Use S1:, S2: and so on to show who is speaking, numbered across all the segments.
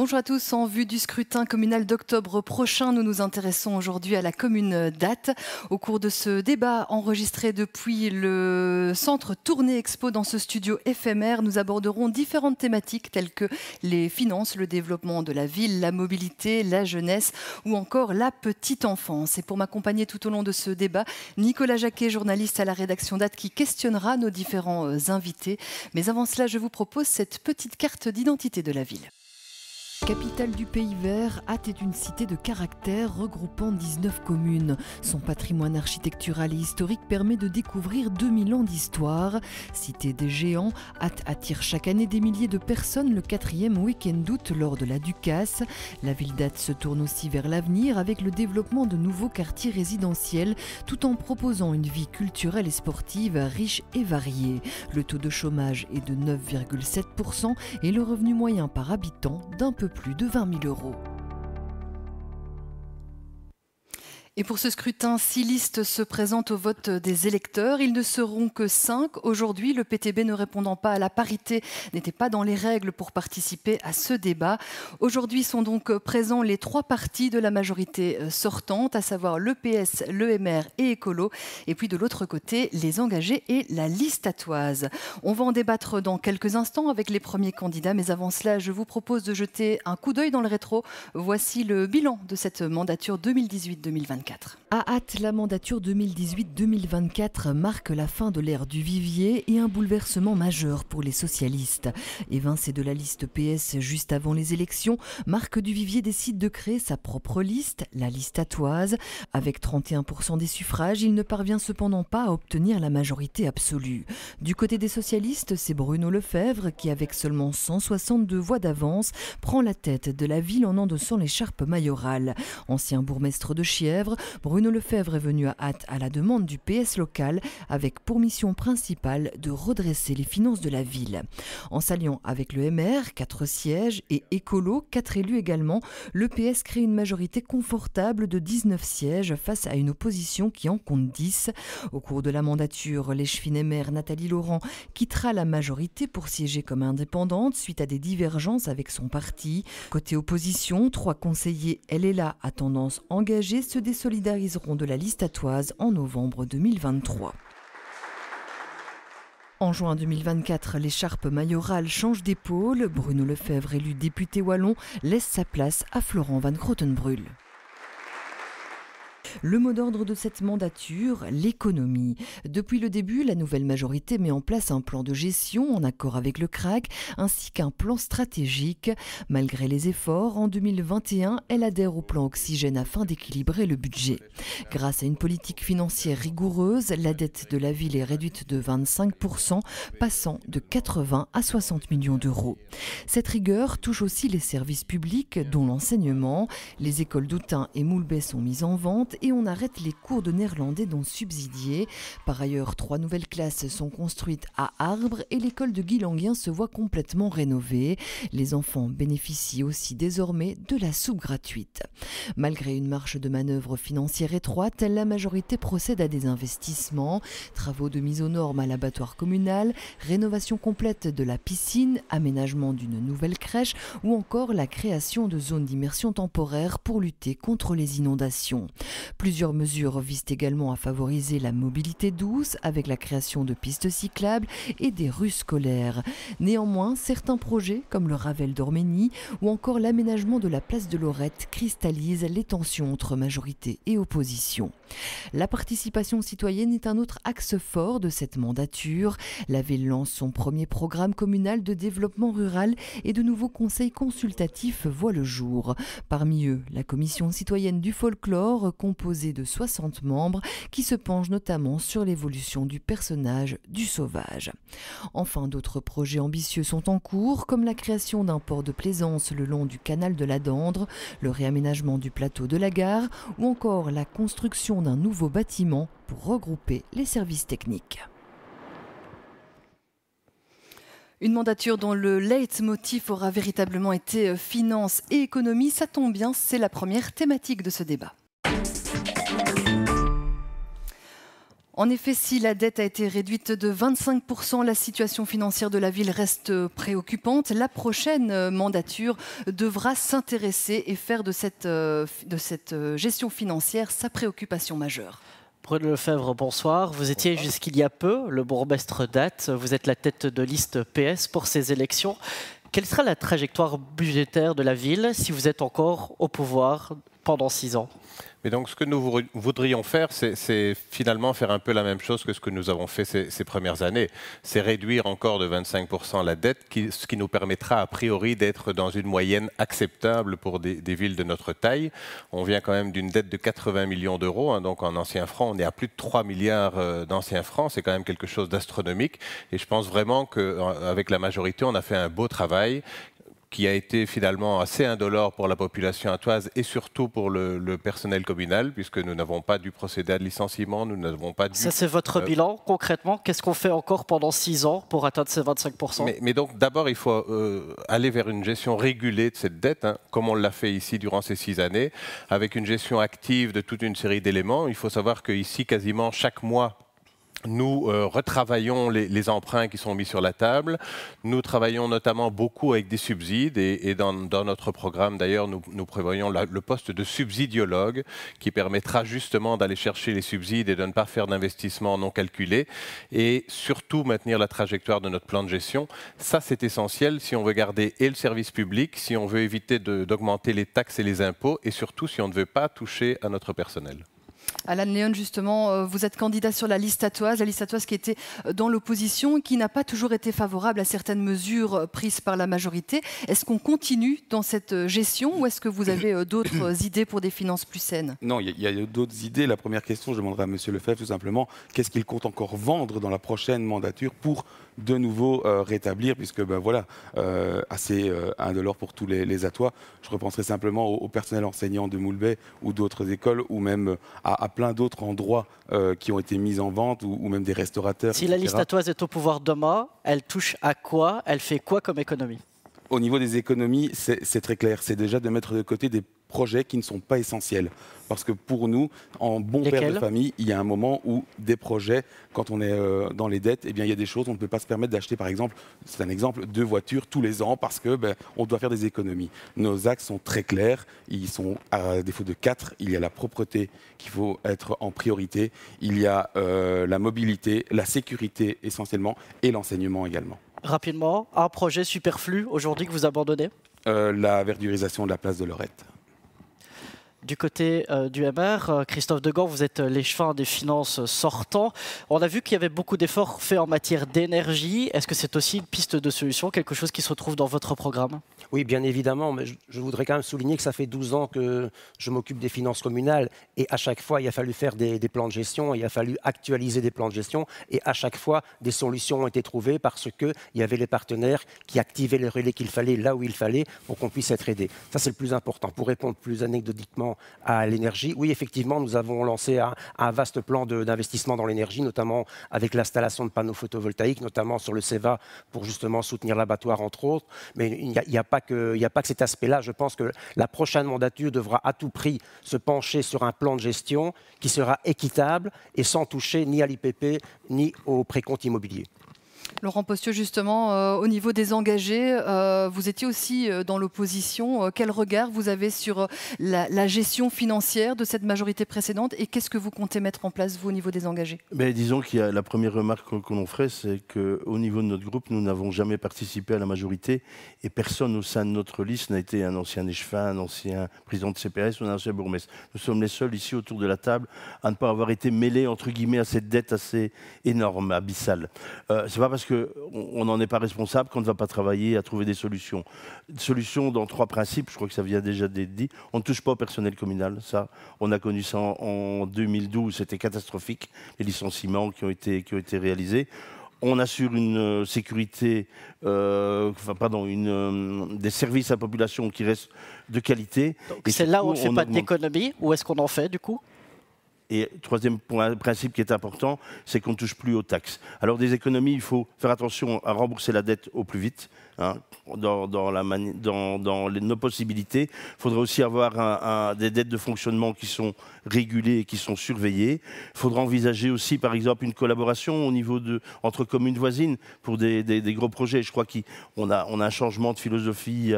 S1: Bonjour à tous. En vue du scrutin communal d'octobre prochain, nous nous intéressons aujourd'hui à la commune d'Ath. Au cours de ce débat enregistré depuis le centre Tournée Expo dans ce studio éphémère, nous aborderons différentes thématiques telles que les finances, le développement de la ville, la mobilité, la jeunesse ou encore la petite enfance. Et pour m'accompagner tout au long de ce débat, Nicolas Jacquet, journaliste à la rédaction d'Ath, qui questionnera nos différents invités. Mais avant cela, je vous propose cette petite carte d'identité de la ville. Capitale du Pays Vert, Ath est une cité de caractère regroupant 19 communes. Son patrimoine architectural et historique permet de découvrir 2000 ans d'histoire. Cité des géants, Ath attire chaque année des milliers de personnes le 4e week-end d'août lors de la Ducasse. La ville d'Ath se tourne aussi vers l'avenir avec le développement de nouveaux quartiers résidentiels tout en proposant une vie culturelle et sportive riche et variée. Le taux de chômage est de 9,7% et le revenu moyen par habitant d'un peu plus de 20 000 €. Et pour ce scrutin, 6 listes se présentent au vote des électeurs. Ils ne seront que 5. Aujourd'hui, le PTB ne répondant pas à la parité n'était pas dans les règles pour participer à ce débat. Aujourd'hui sont donc présents les 3 partis de la majorité sortante, à savoir le PS, le MR et Écolo. Et puis de l'autre côté, les engagés et la liste athoise. On va en débattre dans quelques instants avec les premiers candidats. Mais avant cela, je vous propose de jeter un coup d'œil dans le rétro. Voici le bilan de cette mandature 2018-2024. À Ath, la mandature 2018-2024 marque la fin de l'ère du vivier et un bouleversement majeur pour les socialistes. Évincé de la liste PS juste avant les élections, Marc Duvivier décide de créer sa propre liste, la liste athoise. Avec 31% des suffrages, il ne parvient cependant pas à obtenir la majorité absolue. Du côté des socialistes, c'est Bruno Lefebvre qui, avec seulement 162 voix d'avance, prend la tête de la ville en endossant l'écharpe mayorale. Ancien bourgmestre de Chièvre, Bruno Lefebvre est venu à Ath à la demande du PS local avec pour mission principale de redresser les finances de la ville. En s'alliant avec le MR, 4 sièges, et Écolo, 4 élus également, le PS crée une majorité confortable de 19 sièges face à une opposition qui en compte 10. Au cours de la mandature, l'échevine maire Nathalie Laurent quittera la majorité pour siéger comme indépendante suite à des divergences avec son parti. Côté opposition, 3 conseillers LLA à tendance engagée se désolidariseront de la liste athoise en novembre 2023. En juin 2024, l'écharpe mayorale change d'épaule. Bruno Lefebvre, élu député wallon, laisse sa place à Florent Van Crottenbrul. Le mot d'ordre de cette mandature, l'économie. Depuis le début, la nouvelle majorité met en place un plan de gestion en accord avec le CRAC, ainsi qu'un plan stratégique. Malgré les efforts, en 2021, elle adhère au plan Oxygène afin d'équilibrer le budget. Grâce à une politique financière rigoureuse, la dette de la ville est réduite de 25%, passant de 80 à 60 millions d'euros. Cette rigueur touche aussi les services publics, dont l'enseignement. Les écoles d'Autun et Moulbet sont mises en vente et on arrête les cours de néerlandais non subsidiés. Par ailleurs, 3 nouvelles classes sont construites à Arbre et l'école de Guilanguien se voit complètement rénovée. Les enfants bénéficient aussi désormais de la soupe gratuite. Malgré une marge de manœuvre financière étroite, la majorité procède à des investissements, travaux de mise aux normes à l'abattoir communal, rénovation complète de la piscine, aménagement d'une nouvelle crèche ou encore la création de zones d'immersion temporaire pour lutter contre les inondations. Plusieurs mesures visent également à favoriser la mobilité douce avec la création de pistes cyclables et des rues scolaires. Néanmoins, certains projets comme le Ravel d'Orménie ou encore l'aménagement de la place de Lorette cristallisent les tensions entre majorité et opposition. La participation citoyenne est un autre axe fort de cette mandature. La ville lance son premier programme communal de développement rural et de nouveaux conseils consultatifs voient le jour. Parmi eux, la commission citoyenne du folklore, composée de 60 membres, qui se penche notamment sur l'évolution du personnage du sauvage. Enfin, d'autres projets ambitieux sont en cours, comme la création d'un port de plaisance le long du canal de la Dendre, le réaménagement du plateau de la gare ou encore la construction d'un nouveau bâtiment pour regrouper les services techniques. Une mandature dont le leitmotiv aura véritablement été finance et économie. Ça tombe bien, c'est la première thématique de ce débat. En effet, si la dette a été réduite de 25%, la situation financière de la ville reste préoccupante. La prochaine mandature devra s'intéresser et faire de cette gestion financière sa préoccupation majeure.
S2: Bruno Lefebvre, bonsoir. Vous étiez jusqu'il y a peu le bourgmestre d'Ath. Vous êtes la tête de liste PS pour ces élections. Quelle sera la trajectoire budgétaire de la ville si vous êtes encore au pouvoir pendant 6 ans ?
S3: Mais donc, ce que nous voudrions faire, c'est finalement faire un peu la même chose que ce que nous avons fait ces premières années. C'est réduire encore de 25% la dette, ce qui nous permettra a priori d'être dans une moyenne acceptable pour des villes de notre taille. On vient quand même d'une dette de 80 millions d'euros, hein, donc en anciens francs, on est à plus de 3 milliards d'anciens francs. C'est quand même quelque chose d'astronomique. Et je pense vraiment qu'avec la majorité, on a fait un beau travail qui a été finalement assez indolore pour la population athoise et surtout pour le personnel communal, puisque nous n'avons pas dû procéder à de licenciement, nous n'avons pas dû...
S2: Ça, c'est votre bilan, concrètement. Qu'est-ce qu'on fait encore pendant 6 ans pour atteindre ces 25%?
S3: Mais donc, d'abord, il faut aller vers une gestion régulée de cette dette, hein, comme on l'a fait ici durant ces 6 années, avec une gestion active de toute une série d'éléments. Il faut savoir qu'ici, quasiment chaque mois, nous retravaillons les emprunts qui sont mis sur la table. Nous travaillons notamment beaucoup avec des subsides et dans notre programme, d'ailleurs, nous prévoyons le poste de subsidiologue qui permettra justement d'aller chercher les subsides et de ne pas faire d'investissements non calculés et surtout maintenir la trajectoire de notre plan de gestion. Ça, c'est essentiel si on veut garder et le service public, si on veut éviter d'augmenter les taxes et les impôts et surtout si on ne veut pas toucher à notre personnel.
S1: Alan Léon, justement, vous êtes candidat sur la liste athoise qui était dans l'opposition, qui n'a pas toujours été favorable à certaines mesures prises par la majorité. Est-ce qu'on continue dans cette gestion ou est-ce que vous avez d'autres idées pour des finances plus saines?
S4: Non, il y a d'autres idées. La première question, je demanderai à M. Lefebvre tout simplement, qu'est-ce qu'il compte encore vendre dans la prochaine mandature pour de nouveau rétablir, puisque voilà, assez indolore pour tous les Athois. Je repenserai simplement au personnel enseignant de Moulbet ou d'autres écoles, ou même à plein d'autres endroits qui ont été mis en vente, ou même des restaurateurs.
S2: Si la liste athoise est au pouvoir demain, elle touche à quoi? Elle fait quoi comme économie?
S4: Au niveau des économies, c'est très clair. C'est déjà de mettre de côté des projets qui ne sont pas essentiels. Parce que pour nous, en bon père de famille, il y a un moment où des projets, quand on est dans les dettes, eh bien, il y a des choses, on ne peut pas se permettre d'acheter, par exemple, c'est un exemple, 2 voitures tous les ans parce que on doit faire des économies. Nos axes sont très clairs. Ils sont, à défaut de 4, il y a la propreté qu'il faut être en priorité. Il y a la mobilité, la sécurité essentiellement et l'enseignement également.
S2: Rapidement, un projet superflu aujourd'hui que vous abandonnez?
S4: La verdurisation de la place de Lorette.
S2: Du côté du MR, Christophe Degan, vous êtes l'échevin des finances sortant. On a vu qu'il y avait beaucoup d'efforts faits en matière d'énergie. Est-ce que c'est aussi une piste de solution, quelque chose qui se retrouve dans votre programme?
S5: Oui, bien évidemment, mais je voudrais quand même souligner que ça fait 12 ans que je m'occupe des finances communales et à chaque fois, il a fallu faire des plans de gestion, il a fallu actualiser des plans de gestion et à chaque fois, des solutions ont été trouvées parce qu'il y avait les partenaires qui activaient le relais qu'il fallait là où il fallait pour qu'on puisse être aidé. Ça, c'est le plus important. Pour répondre plus anecdotiquement à l'énergie, oui, effectivement, nous avons lancé un vaste plan d'investissement dans l'énergie, notamment avec l'installation de panneaux photovoltaïques, notamment sur le CEVA pour justement soutenir l'abattoir, entre autres. Mais il n'y a pas que cet aspect-là. Je pense que la prochaine mandature devra à tout prix se pencher sur un plan de gestion qui sera équitable et sans toucher ni à l'IPP ni au précompte immobilier.
S1: Laurent Postieux, justement, au niveau des engagés, vous étiez aussi dans l'opposition. Quel regard vous avez sur la gestion financière de cette majorité précédente et qu'est-ce que vous comptez mettre en place, vous, au niveau des engagés?
S6: Disons qu'il y a la première remarque que l'on ferait, c'est qu'au niveau de notre groupe, nous n'avons jamais participé à la majorité et personne au sein de notre liste n'a été un ancien échevin, un ancien président de CPS ou un ancien bourgmestre. Nous sommes les seuls ici autour de la table à ne pas avoir été mêlés, entre guillemets, à cette dette assez énorme, abyssale. C'est pas parce qu'on n'en est pas responsable qu'on ne va pas travailler à trouver des solutions. Solutions dans 3 principes, je crois que ça vient déjà d'être dit. On ne touche pas au personnel communal, ça. On a connu ça en 2012, c'était catastrophique, les licenciements qui ont été réalisés. On assure une sécurité, des services à la population qui restent de qualité.
S2: C'est là où on ne fait pas d'économie, ou est-ce qu'on en fait du coup?
S6: Et troisième principe qui est important, c'est qu'on ne touche plus aux taxes. Alors des économies, il faut faire attention à rembourser la dette au plus vite. hein, dans nos possibilités. Il faudra aussi avoir des dettes de fonctionnement qui sont régulées et qui sont surveillées. Il faudra envisager aussi, par exemple, une collaboration au niveau entre communes voisines pour des gros projets. Je crois qu'on a un changement de philosophie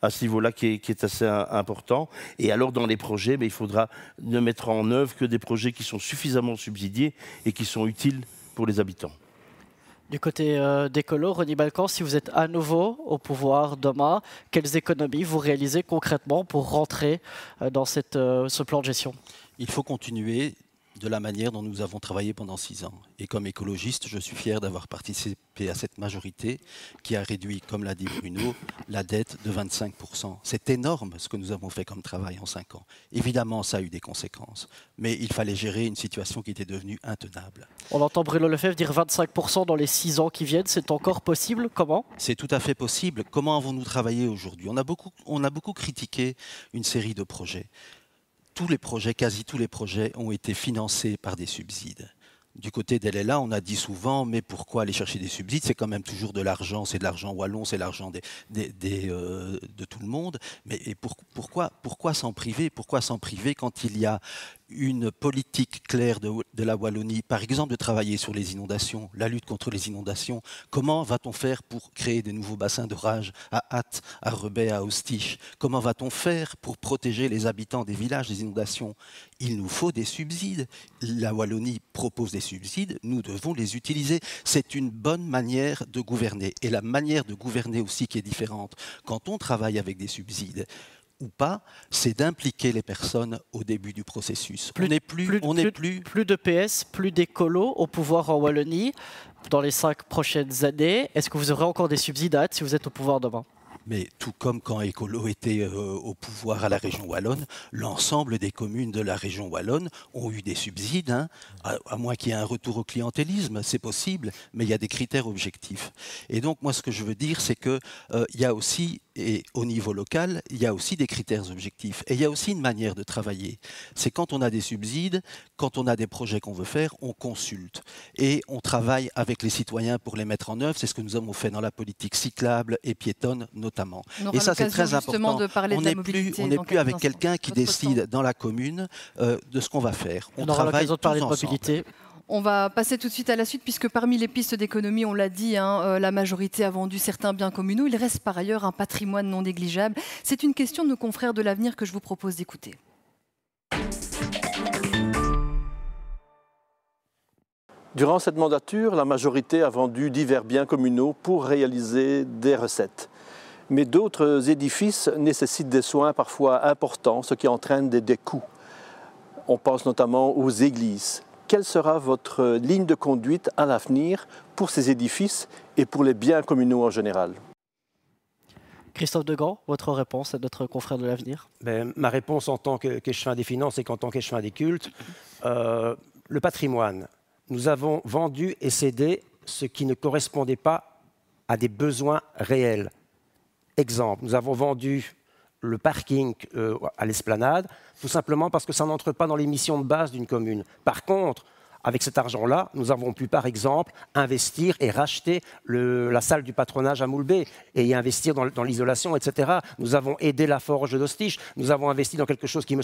S6: à ce niveau-là qui est assez important. Et alors, dans les projets, il faudra ne mettre en œuvre que des projets qui sont suffisamment subsidiés et qui sont utiles pour les habitants.
S2: Du côté d'écolo, René Balkan, si vous êtes à nouveau au pouvoir demain, quelles économies vous réalisez concrètement pour rentrer dans ce plan de gestion?
S7: Il faut continuer de la manière dont nous avons travaillé pendant 6 ans. Et comme écologiste, je suis fier d'avoir participé à cette majorité qui a réduit, comme l'a dit Bruno, la dette de 25%. C'est énorme ce que nous avons fait comme travail en 5 ans. Évidemment, ça a eu des conséquences, mais il fallait gérer une situation qui était devenue intenable.
S2: On entend Bruno Lefebvre dire 25% dans les 6 ans qui viennent. C'est encore possible? Comment?
S7: C'est tout à fait possible. Comment avons-nous travaillé aujourd'hui? On a beaucoup critiqué une série de projets. Quasi tous les projets ont été financés par des subsides. Du côté d'LLA, on a dit souvent, mais pourquoi aller chercher des subsides? C'est quand même toujours de l'argent, c'est de l'argent wallon, c'est l'argent de tout le monde. Mais pourquoi s'en priver? Pourquoi s'en priver quand il y a une politique claire de la Wallonie, par exemple de travailler sur les inondations, la lutte contre les inondations? Comment va-t-on faire pour créer de nouveaux bassins d'orage à Ath, à Rebais, à Oostich? Comment va-t-on faire pour protéger les habitants des villages des inondations? Il nous faut des subsides. La Wallonie propose des subsides, nous devons les utiliser. C'est une bonne manière de gouverner. Et la manière de gouverner aussi qui est différente. Quand on travaille avec des subsides, ou pas, c'est d'impliquer les personnes au début du processus. Plus
S2: de PS, plus d'écolo au pouvoir en Wallonie dans les 5 prochaines années. Est-ce que vous aurez encore des subsides à Ath si vous êtes au pouvoir demain?
S7: Mais tout comme quand Écolo était au pouvoir à la région wallonne, l'ensemble des communes de la région wallonne ont eu des subsides, hein, à moins qu'il y ait un retour au clientélisme, c'est possible, mais il y a des critères objectifs. Et donc moi ce que je veux dire, c'est qu'il y a aussi, et au niveau local, il y a aussi des critères objectifs. Et il y a aussi une manière de travailler. C'est quand on a des subsides, quand on a des projets qu'on veut faire, on consulte. Et on travaille avec les citoyens pour les mettre en œuvre. C'est ce que nous avons fait dans la politique cyclable et piétonne notamment.
S8: Et ça, c'est très important.
S7: On n'est plus avec quelqu'un qui décide dans la commune de ce qu'on va faire.
S2: On aura l'occasion de parler de mobilité.
S8: On va passer tout de suite à la suite, puisque parmi les pistes d'économie, on l'a dit, la majorité a vendu certains biens communaux. Il reste par ailleurs un patrimoine non négligeable. C'est une question de nos confrères de l'Avenir que je vous propose d'écouter.
S9: Durant cette mandature, la majorité a vendu divers biens communaux pour réaliser des recettes. Mais d'autres édifices nécessitent des soins parfois importants, ce qui entraîne des coûts. On pense notamment aux églises. Quelle sera votre ligne de conduite à l'avenir pour ces édifices et pour les biens communaux en général?
S2: Christophe Degrand, votre réponse à notre confrère de l'Avenir?
S5: Ma réponse en tant qu'échevin des finances et qu'en tant qu'échevin des cultes, le patrimoine. Nous avons vendu et cédé ce qui ne correspondait pas à des besoins réels. Exemple, nous avons vendu le parking à l'Esplanade, tout simplement parce que ça n'entre pas dans les missions de base d'une commune. Par contre, avec cet argent-là, nous avons pu, par exemple, investir et racheter la salle du patronage à Moulbé et y investir dans l'isolation, etc. Nous avons aidé la forge d'Oostich. Nous avons investi dans quelque chose qui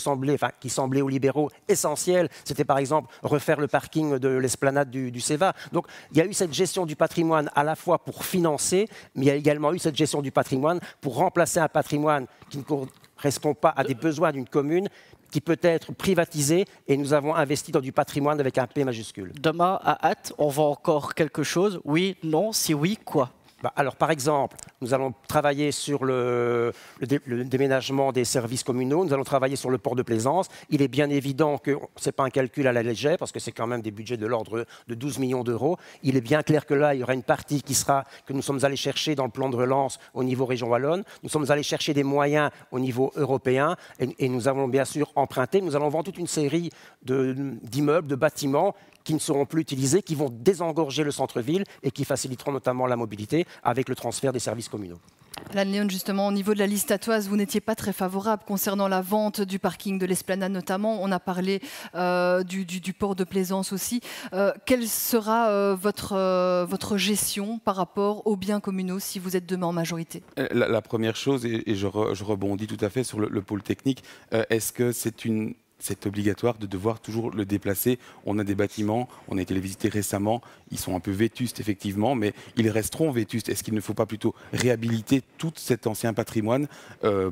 S5: semblait aux libéraux essentiel. C'était, par exemple, refaire le parking de l'esplanade du Ceva. Donc, il y a eu cette gestion du patrimoine à la fois pour financer, mais il y a également eu cette gestion du patrimoine pour remplacer un patrimoine qui ne correspond pas à des besoins d'une commune, qui peut être privatisé, et nous avons investi dans du patrimoine avec un P majuscule.
S2: Demain, à Ath, on vend encore quelque chose? Oui, non, si oui, quoi?
S5: Alors, par exemple, nous allons travailler sur le déménagement des services communaux, nous allons travailler sur le port de plaisance. Il est bien évident que ce n'est pas un calcul à la légère, parce que c'est quand même des budgets de l'ordre de 12 millions d'euros. Il est bien clair que là, il y aura une partie que nous sommes allés chercher dans le plan de relance au niveau région wallonne. Nous sommes allés chercher des moyens au niveau européen, et nous allons bien sûr emprunter. Nous allons vendre toute une série d'immeubles, de bâtiments qui ne seront plus utilisés, qui vont désengorger le centre-ville et qui faciliteront notamment la mobilité avec le transfert des services communaux.
S8: Alain Léon, justement, au niveau de la liste Atoise, vous n'étiez pas très favorable concernant la vente du parking de l'Esplanade notamment. On a parlé du port de Plaisance aussi. Quelle sera votre gestion par rapport aux biens communaux si vous êtes demain en majorité?
S4: La première chose, et je rebondis tout à fait sur le pôle technique, est-ce que c'est obligatoire de devoir toujours le déplacer? On a des bâtiments, on a été les visiter récemment, ils sont un peu vétustes effectivement, mais ils resteront vétustes. Est-ce qu'il ne faut pas plutôt réhabiliter tout cet ancien patrimoine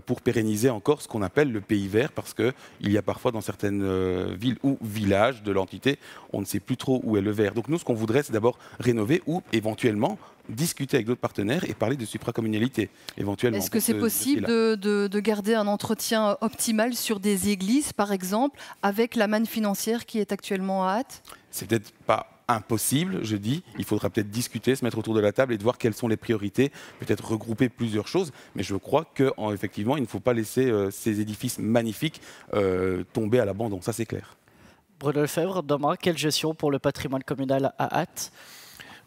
S4: pour pérenniser encore ce qu'on appelle le pays vert? Parce qu'il y a parfois dans certaines villes ou villages de l'entité, on ne sait plus trop où est le vert. Donc nous, ce qu'on voudrait, c'est d'abord rénover ou éventuellement discuter avec d'autres partenaires et parler de supracommunalité éventuellement.
S8: Est-ce que c'est possible de garder un entretien optimal sur des églises, par exemple, avec la manne financière qui est actuellement à Ath? C'est
S4: peut-être pas impossible, je dis. Il faudra peut-être discuter, se mettre autour de la table et de voir quelles sont les priorités, peut-être regrouper plusieurs choses. Mais je crois qu'effectivement, il ne faut pas laisser ces édifices magnifiques tomber à l'abandon. Ça, c'est clair.
S2: Bruno Lefebvre, demain, quelle gestion pour le patrimoine communal à Ath?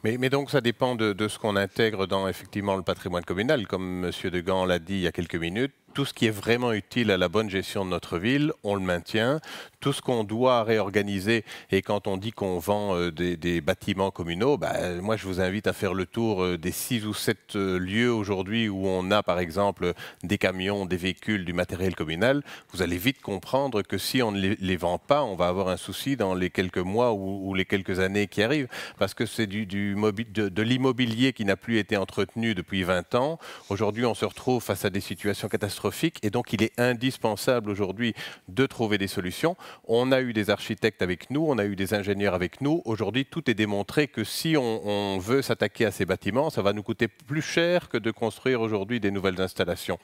S3: Mais donc ça dépend de ce qu'on intègre dans effectivement le patrimoine communal. Comme M. Degan l'a dit il y a quelques minutes, tout ce qui est vraiment utile à la bonne gestion de notre ville, on le maintient. Tout ce qu'on doit réorganiser, et quand on dit qu'on vend des bâtiments communaux, moi je vous invite à faire le tour des 6 ou 7 lieux aujourd'hui où on a par exemple des camions, des véhicules, du matériel communal. Vous allez vite comprendre que si on ne les vend pas, on va avoir un souci dans les quelques mois ou les quelques années qui arrivent, parce que c'est de l'immobilier qui n'a plus été entretenu depuis 20 ans. Aujourd'hui, on se retrouve face à des situations catastrophiques, et donc il est indispensable aujourd'hui de trouver des solutions. On a eu des architectes avec nous, on a eu des ingénieurs avec nous. Aujourd'hui, tout est démontré que si on veut s'attaquer à ces bâtiments, ça va nous coûter plus cher que de construire aujourd'hui des nouvelles installations.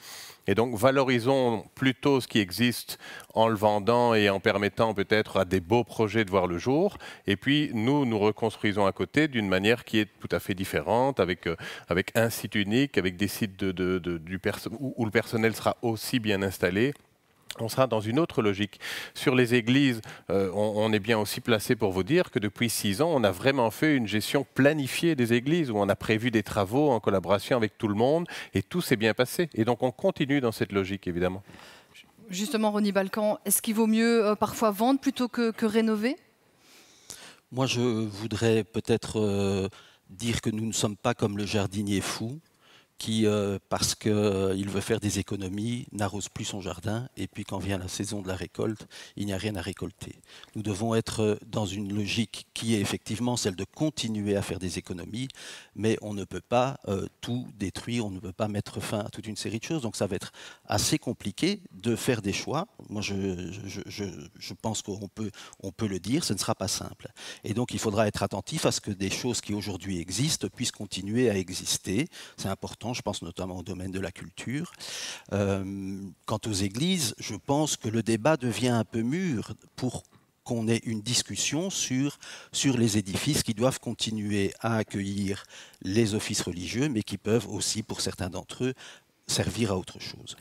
S3: Et donc, valorisons plutôt ce qui existe en le vendant et en permettant peut-être à des beaux projets de voir le jour. Et puis, nous reconstruisons à côté d'une manière qui est tout à fait différente, avec un site unique, avec des sites où le personnel sera aussi bien installé. On sera dans une autre logique. Sur les églises, on est bien aussi placé pour vous dire que depuis 6 ans, on a vraiment fait une gestion planifiée des églises, où on a prévu des travaux en collaboration avec tout le monde, et tout s'est bien passé. Et donc on continue dans cette logique, évidemment.
S8: Justement, Ronnie Balkan, est-ce qu'il vaut mieux parfois vendre plutôt que rénover?
S7: Moi, je voudrais peut-être dire que nous ne sommes pas comme le jardinier fou, qui, parce qu'il veut faire des économies, n'arrose plus son jardin, et puis quand vient la saison de la récolte, il n'y a rien à récolter. Nous devons être dans une logique qui est effectivement celle de continuer à faire des économies, mais on ne peut pas tout détruire, on ne peut pas mettre fin à toute une série de choses, donc ça va être assez compliqué de faire des choix. Moi, je pense qu'on peut le dire, ce ne sera pas simple. Et donc, il faudra être attentif à ce que des choses qui aujourd'hui existent puissent continuer à exister. C'est important. Je pense notamment au domaine de la culture. Quant aux églises, je pense que le débat devient un peu mûr pour qu'on ait une discussion sur les édifices qui doivent continuer à accueillir les offices religieux, mais qui peuvent aussi, pour certains d'entre eux, servir à autre chose.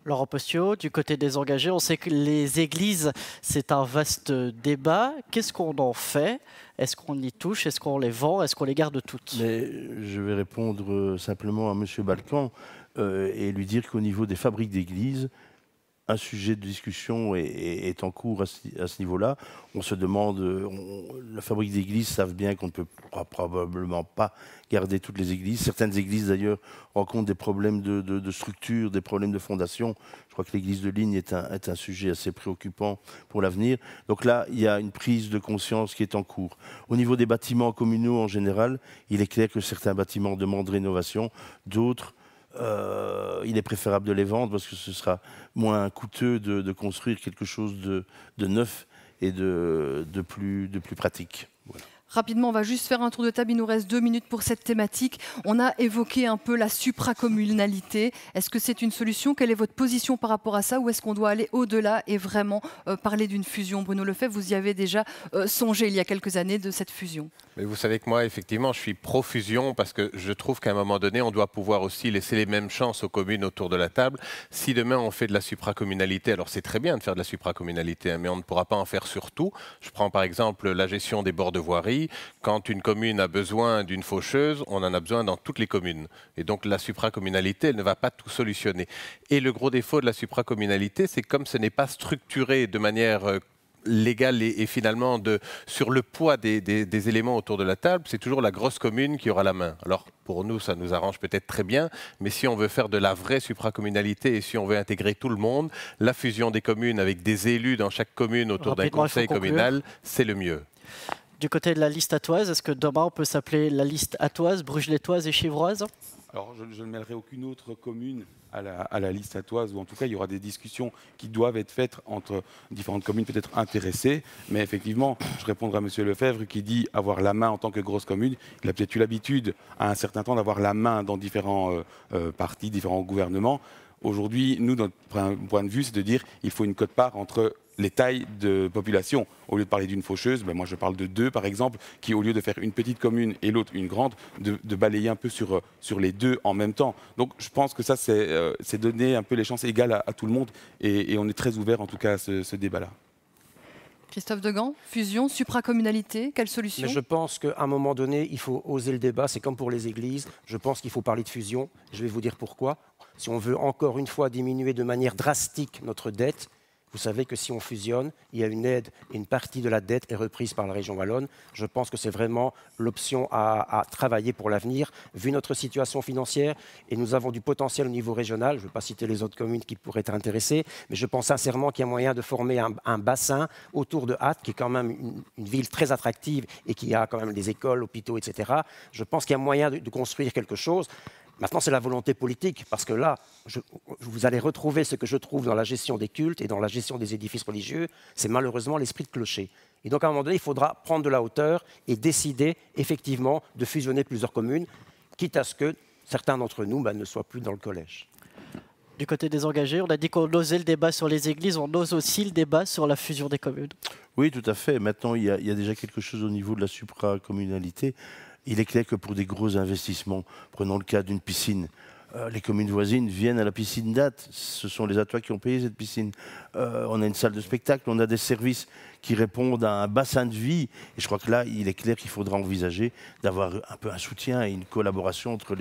S2: Laurent Postio, du côté des engagés, on sait que les églises, c'est un vaste débat. Qu'est-ce qu'on en fait? Est-ce qu'on y touche? Est-ce qu'on les vend? Est-ce qu'on les garde toutes?
S6: Mais je vais répondre simplement à M. Balkan et lui dire qu'au niveau des fabriques d'églises, un sujet de discussion est en cours à ce niveau-là. On se demande, la fabrique d'églises savent bien qu'on ne peut probablement pas garder toutes les églises. Certaines églises, d'ailleurs, rencontrent des problèmes de structure, des problèmes de fondation. Je crois que l'église de Ligne est un sujet assez préoccupant pour l'avenir. Donc là, il y a une prise de conscience qui est en cours. Au niveau des bâtiments communaux en général, il est clair que certains bâtiments demandent rénovation, d'autres il est préférable de les vendre parce que ce sera moins coûteux de construire quelque chose de neuf et de plus pratique. Voilà.
S8: Rapidement, on va juste faire un tour de table. Il nous reste 2 minutes pour cette thématique. On a évoqué un peu la supracommunalité. Est-ce que c'est une solution? Quelle est votre position par rapport à ça? Ou est-ce qu'on doit aller au-delà et vraiment parler d'une fusion? Bruno Lefebvre, vous y avez déjà songé il y a quelques années de cette fusion.
S3: Mais vous savez que moi, effectivement, je suis pro-fusion parce que je trouve qu'à un moment donné, on doit pouvoir aussi laisser les mêmes chances aux communes autour de la table. Si demain on fait de la supracommunalité, alors c'est très bien de faire de la supracommunalité, hein, mais on ne pourra pas en faire sur tout. Je prends par exemple la gestion des bords de voirie. Quand une commune a besoin d'une faucheuse, on en a besoin dans toutes les communes. Et donc la supracommunalité, elle ne va pas tout solutionner. Et le gros défaut de la supracommunalité, c'est comme ce n'est pas structuré de manière légale et finalement sur le poids des éléments autour de la table, c'est toujours la grosse commune qui aura la main. Alors pour nous, ça nous arrange peut-être très bien, mais si on veut faire de la vraie supracommunalité et si on veut intégrer tout le monde, la fusion des communes avec des élus dans chaque commune autour d'un conseil communal, c'est le mieux.
S2: Du côté de la liste attoise, est-ce que demain on peut s'appeler la liste attoise, brugeletoise et chivroise?
S4: Alors, je ne mêlerai aucune autre commune à la liste attoise, ou en tout cas, il y aura des discussions qui doivent être faites entre différentes communes peut-être intéressées. Mais effectivement, je répondrai à M. Lefebvre qui dit avoir la main en tant que grosse commune. Il a peut-être eu l'habitude, à un certain temps, d'avoir la main dans différents partis, différents gouvernements. Aujourd'hui, nous, notre point de vue, c'est de dire qu'il faut une quote-part entre les tailles de population. Au lieu de parler d'une faucheuse, moi je parle de 2 par exemple, qui au lieu de faire une petite commune et l'autre une grande, de balayer un peu sur les 2 en même temps. Donc je pense que ça c'est donner un peu les chances égales à tout le monde et on est très ouvert en tout cas à ce débat-là.
S8: Christophe Degan, fusion, supracommunalité, quelle solution?
S5: Mais je pense qu'à un moment donné, il faut oser le débat. C'est comme pour les églises. Je pense qu'il faut parler de fusion. Je vais vous dire pourquoi. Si on veut encore une fois diminuer de manière drastique notre dette, vous savez que si on fusionne, il y a une aide et une partie de la dette est reprise par la région wallonne. Je pense que c'est vraiment l'option à travailler pour l'avenir, vu notre situation financière. Et nous avons du potentiel au niveau régional. Je ne vais pas citer les autres communes qui pourraient être intéressées, mais je pense sincèrement qu'il y a moyen de former un bassin autour de Ath, qui est quand même une ville très attractive et qui a quand même des écoles, hôpitaux, etc. Je pense qu'il y a moyen de construire quelque chose. Maintenant, c'est la volonté politique, parce que là, vous allez retrouver ce que je trouve dans la gestion des cultes et dans la gestion des édifices religieux, c'est malheureusement l'esprit de clocher. Et donc, à un moment donné, il faudra prendre de la hauteur et décider effectivement de fusionner plusieurs communes, quitte à ce que certains d'entre nous ne soient plus dans le collège.
S2: Du côté des engagés, on a dit qu'on osait le débat sur les églises, on ose aussi le débat sur la fusion des communes.
S6: Oui, tout à fait. Maintenant, il y a déjà quelque chose au niveau de la supracommunalité. Il est clair que pour des gros investissements, prenons le cas d'une piscine, les communes voisines viennent à la piscine d'Ath. Ce sont les Attois qui ont payé cette piscine. On a une salle de spectacle, on a des services qui répondent à un bassin de vie. Et je crois que là, il est clair qu'il faudra envisager d'avoir un peu un soutien et une collaboration entre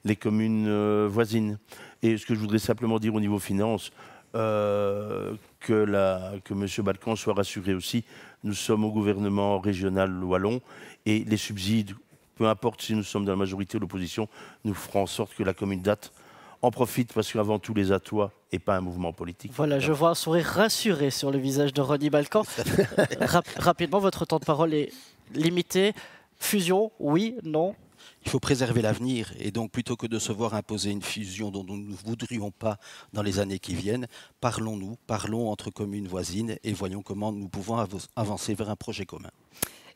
S6: les communes voisines. Et ce que je voudrais simplement dire au niveau finances, que M. Balkan soit rassuré aussi. Nous sommes au gouvernement régional wallon et les subsides, peu importe si nous sommes dans la majorité ou l'opposition, nous ferons en sorte que la commune d'Ath en profite parce qu'avant tout les Attois et pas un mouvement politique.
S2: Voilà, je vois un sourire rassuré sur le visage de Ronnie Balkan. Rapidement, votre temps de parole est limité. Fusion, oui, non?
S7: Il faut préserver l'avenir et donc plutôt que de se voir imposer une fusion dont nous ne voudrions pas dans les années qui viennent, parlons entre communes voisines et voyons comment nous pouvons avancer vers un projet commun.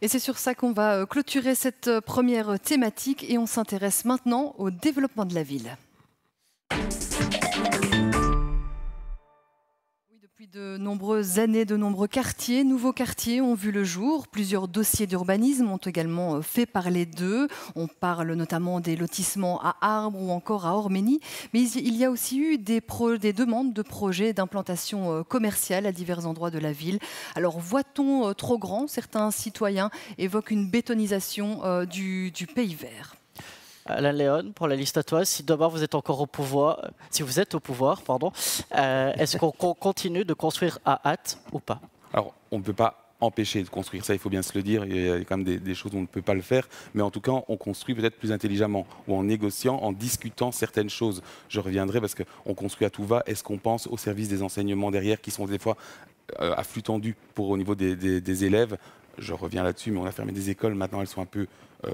S8: Et c'est sur ça qu'on va clôturer cette première thématique et on s'intéresse maintenant au développement de la ville. Depuis de nombreuses années, de nombreux quartiers, nouveaux quartiers ont vu le jour. Plusieurs dossiers d'urbanisme ont également fait parler d'eux. On parle notamment des lotissements à Arbres ou encore à Orménie. Mais il y a aussi eu des demandes de projets d'implantation commerciale à divers endroits de la ville. Alors voit-on trop grand? Certains citoyens évoquent une bétonisation du pays vert.
S2: Alain Léon, pour la liste attoise, si demain vous êtes encore au pouvoir, est-ce qu'on continue de construire à Ath ou pas?
S4: Alors, on ne peut pas empêcher de construire, ça il faut bien se le dire, il y a quand même des choses où on ne peut pas le faire, mais en tout cas on construit peut-être plus intelligemment, ou en négociant, en discutant certaines choses. Je reviendrai parce qu'on construit à tout va, est-ce qu'on pense au service des enseignements derrière qui sont des fois à flux tendu au niveau des élèves? Je reviens là-dessus, mais on a fermé des écoles, maintenant elles sont un peu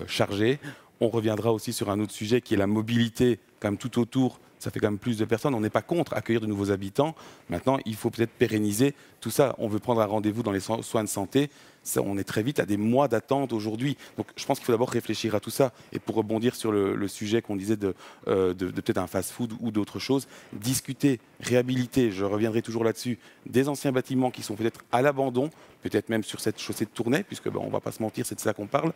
S4: chargées. On reviendra aussi sur un autre sujet qui est la mobilité, quand même tout autour, ça fait quand même plus de personnes. On n'est pas contre accueillir de nouveaux habitants. Maintenant, il faut peut-être pérenniser tout ça. On veut prendre un rendez-vous dans les soins de santé. Ça, on est très vite à des mois d'attente aujourd'hui. Donc je pense qu'il faut d'abord réfléchir à tout ça. Et pour rebondir sur le sujet qu'on disait de peut-être un fast-food ou d'autres choses, discuter, réhabiliter, je reviendrai toujours là-dessus, des anciens bâtiments qui sont peut-être à l'abandon, peut-être même sur cette chaussée de Tournai, puisque on ne va pas se mentir, c'est de ça qu'on parle,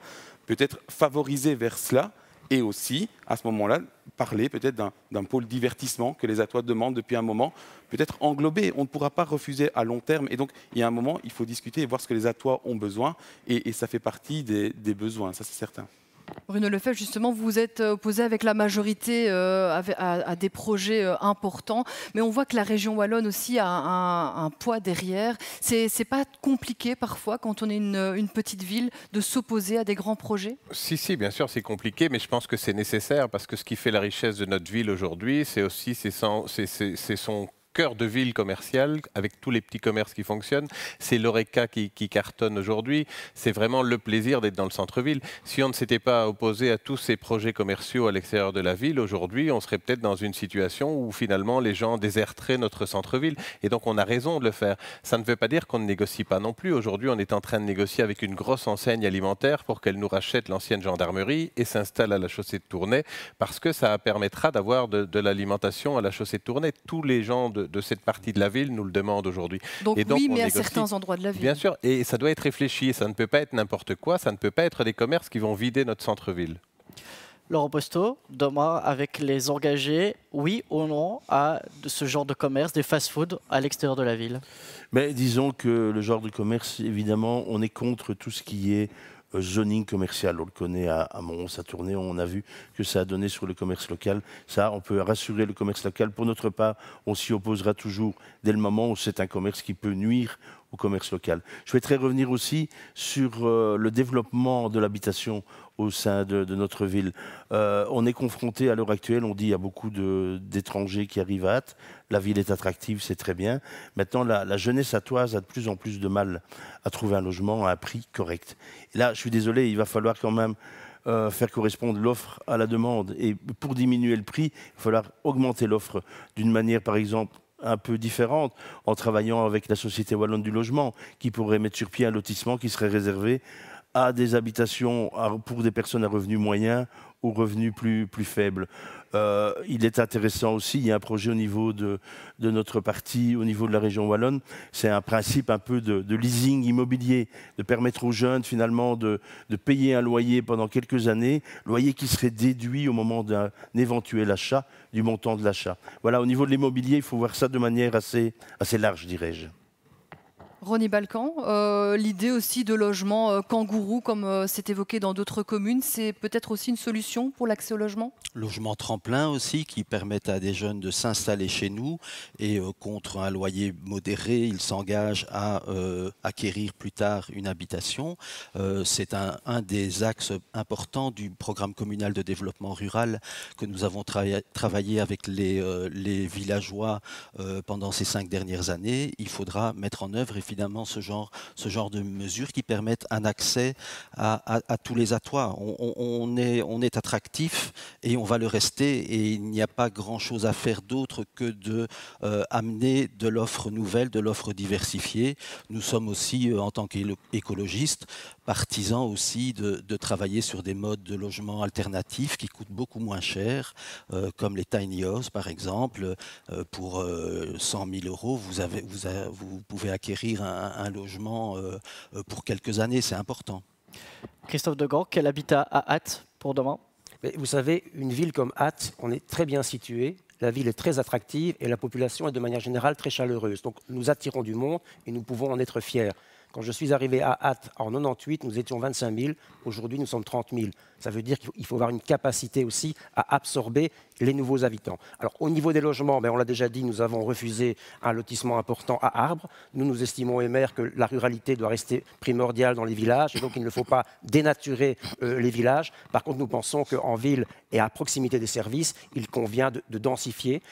S4: peut-être favoriser vers cela. Et aussi, à ce moment-là, parler peut-être d'un pôle divertissement que les Attois demandent depuis un moment, peut-être englobé. On ne pourra pas refuser à long terme. Et donc, il y a un moment, il faut discuter et voir ce que les Attois ont besoin. Et ça fait partie des besoins, ça c'est certain.
S8: Bruno Lefebvre, justement, vous vous êtes opposé avec la majorité à des projets importants, mais on voit que la région wallonne aussi a un poids derrière. C'est pas compliqué parfois, quand on est une petite ville, de s'opposer à des grands projets?
S3: Si, bien sûr, c'est compliqué, mais je pense que c'est nécessaire parce que ce qui fait la richesse de notre ville aujourd'hui, c'est aussi son cœur de ville commerciale, avec tous les petits commerces qui fonctionnent. C'est l'Oreca qui cartonne aujourd'hui. C'est vraiment le plaisir d'être dans le centre-ville. Si on ne s'était pas opposé à tous ces projets commerciaux à l'extérieur de la ville, aujourd'hui, on serait peut-être dans une situation où finalement les gens déserteraient notre centre-ville. Et donc, on a raison de le faire. Ça ne veut pas dire qu'on ne négocie pas non plus. Aujourd'hui, on est en train de négocier avec une grosse enseigne alimentaire pour qu'elle nous rachète l'ancienne gendarmerie et s'installe à la chaussée de Tournai, parce que ça permettra d'avoir de l'alimentation à la chaussée de Tournai. Tous les gens de cette partie de la ville nous le demandent aujourd'hui.
S8: Donc oui, mais à certains endroits de la ville.
S3: Bien sûr, et ça doit être réfléchi. Ça ne peut pas être n'importe quoi. Ça ne peut pas être des commerces qui vont vider notre centre-ville.
S2: Laurent Posto, demain, avec les engagés, oui ou non à ce genre de commerce, des fast-foods à l'extérieur de la ville?
S6: Mais disons que le genre de commerce, évidemment, on est contre tout ce qui est zoning commercial. On le connaît à Mons, à Tournai, on a vu que ça a donné sur le commerce local. Ça, on peut rassurer le commerce local. Pour notre part, on s'y opposera toujours dès le moment où c'est un commerce qui peut nuire au commerce local. Je souhaiterais revenir aussi sur le développement de l'habitation au sein de notre ville. On est confronté à l'heure actuelle, on dit il y a beaucoup d'étrangers qui arrivent à Ath. La ville est attractive, c'est très bien. Maintenant, la jeunesse attoise a de plus en plus de mal à trouver un logement à un prix correct. Et là, je suis désolé, il va falloir quand même faire correspondre l'offre à la demande. Et pour diminuer le prix, il va falloir augmenter l'offre d'une manière, par exemple, un peu différente, en travaillant avec la Société Wallonne du Logement, qui pourrait mettre sur pied un lotissement qui serait réservé à des habitations pour des personnes à revenus moyens ou revenus plus faibles. Il est intéressant aussi, il y a un projet au niveau de notre parti, au niveau de la région wallonne, c'est un principe un peu de leasing immobilier, de permettre aux jeunes finalement de payer un loyer pendant quelques années, loyer qui serait déduit au moment d'un éventuel achat, du montant de l'achat. Voilà, au niveau de l'immobilier, il faut voir ça de manière assez large, dirais-je.
S8: Ronnie Balkan, l'idée aussi de logement kangourou, comme c'est évoqué dans d'autres communes, c'est peut-être aussi une solution pour l'accès au logement?
S7: Logement tremplin aussi, qui permettent à des jeunes de s'installer chez nous et contre un loyer modéré, ils s'engagent à acquérir plus tard une habitation. C'est un des axes importants du programme communal de développement rural que nous avons travaillé avec les villageois pendant ces 5 dernières années. Il faudra mettre en œuvre évidemment ce genre de mesures qui permettent un accès à tous les Attois. On est attractif et on va le rester, et il n'y a pas grand-chose à faire d'autre que de amener de l'offre nouvelle, de l'offre diversifiée. Nous sommes aussi, en tant qu'écologistes, partisans aussi de travailler sur des modes de logement alternatifs qui coûtent beaucoup moins cher, comme les tiny house par exemple. Pour 100 000 €, vous pouvez acquérir un logement pour quelques années, c'est important.
S2: Christophe Degan, quel habitat à Ath pour demain?
S5: Mais vous savez, une ville comme Ath, on est très bien situé, la ville est très attractive et la population est de manière générale très chaleureuse. Donc nous attirons du monde et nous pouvons en être fiers. Quand je suis arrivé à Ath en 98, nous étions 25 000. Aujourd'hui, nous sommes 30 000. Ça veut dire qu'il faut avoir une capacité aussi à absorber les nouveaux habitants. Alors, au niveau des logements, on l'a déjà dit, nous avons refusé un lotissement important à Arbre. Nous estimons, les maires, que la ruralité doit rester primordiale dans les villages et donc il ne faut pas dénaturer les villages. Par contre, nous pensons qu'en ville et à proximité des services, il convient de densifier.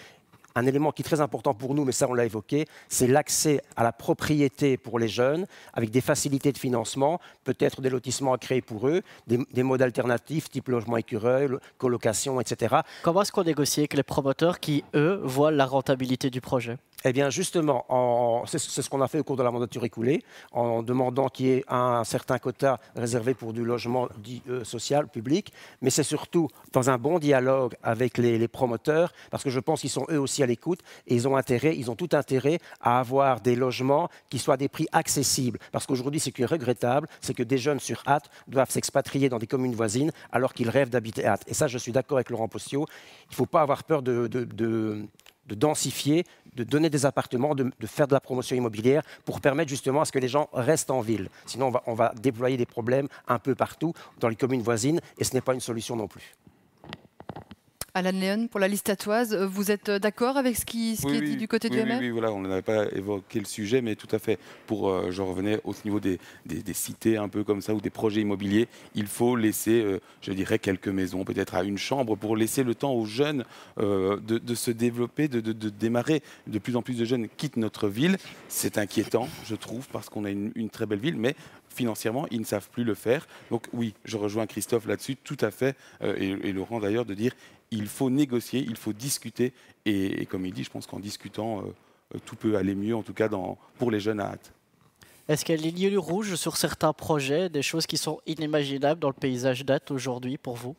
S5: un élément qui est très important pour nous, mais ça on l'a évoqué, c'est l'accès à la propriété pour les jeunes, avec des facilités de financement, peut-être des lotissements à créer pour eux, des modes alternatifs, type logement écureuil, colocation, etc.
S2: Comment est-ce qu'on négocie avec les promoteurs qui, eux, voient la rentabilité du projet?
S5: Eh bien, justement, c'est ce qu'on a fait au cours de la mandature écoulée, en demandant qu'il y ait un certain quota réservé pour du logement dit social, public, mais c'est surtout dans un bon dialogue avec les promoteurs, parce que je pense qu'ils sont eux aussi à l'écoute, et ils ont tout intérêt à avoir des logements qui soient à des prix accessibles. Parce qu'aujourd'hui, ce qui est regrettable, c'est que des jeunes sur Ath doivent s'expatrier dans des communes voisines alors qu'ils rêvent d'habiter Ath. Et ça, je suis d'accord avec Laurent Possiot, il ne faut pas avoir peur de densifier, de donner des appartements, de faire de la promotion immobilière pour permettre justement à ce que les gens restent en ville. Sinon, on va déployer des problèmes un peu partout dans les communes voisines et ce n'est pas une solution non plus.
S8: Alan Léon, pour la liste atoise, vous êtes d'accord avec ce qui est dit du côté du MR?
S4: Oui, voilà, on n'avait pas évoqué le sujet, mais tout à fait. Je revenais au niveau des cités un peu comme ça, ou des projets immobiliers, il faut laisser, je dirais, quelques maisons, peut-être à une chambre, pour laisser le temps aux jeunes de se développer, de démarrer. De plus en plus de jeunes quittent notre ville. C'est inquiétant, je trouve, parce qu'on a une très belle ville, mais financièrement, ils ne savent plus le faire. Donc oui, je rejoins Christophe là-dessus, tout à fait, et Laurent d'ailleurs, de dire il faut négocier, il faut discuter, et comme il dit, je pense qu'en discutant, tout peut aller mieux, en tout cas pour les jeunes à Ath.
S2: Est-ce qu'il y a une ligne rouge sur certains projets, des choses qui sont inimaginables dans le paysage d'Ath aujourd'hui pour vous?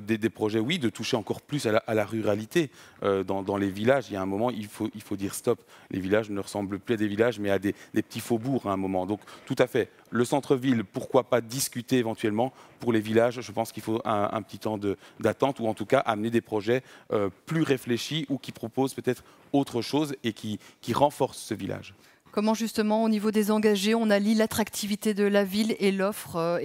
S4: Des projets, oui, de toucher encore plus à la ruralité. Dans les villages, il y a un moment, il faut dire stop. Les villages ne ressemblent plus à des villages, mais à des petits faubourgs à un moment. Donc, tout à fait. Le centre-ville, pourquoi pas discuter éventuellement. Pour les villages, je pense qu'il faut un petit temps d'attente, ou en tout cas amener des projets plus réfléchis ou qui proposent peut-être autre chose et qui renforcent ce village.
S8: Comment justement, au niveau des engagés, on allie l'attractivité de la ville et l'offre,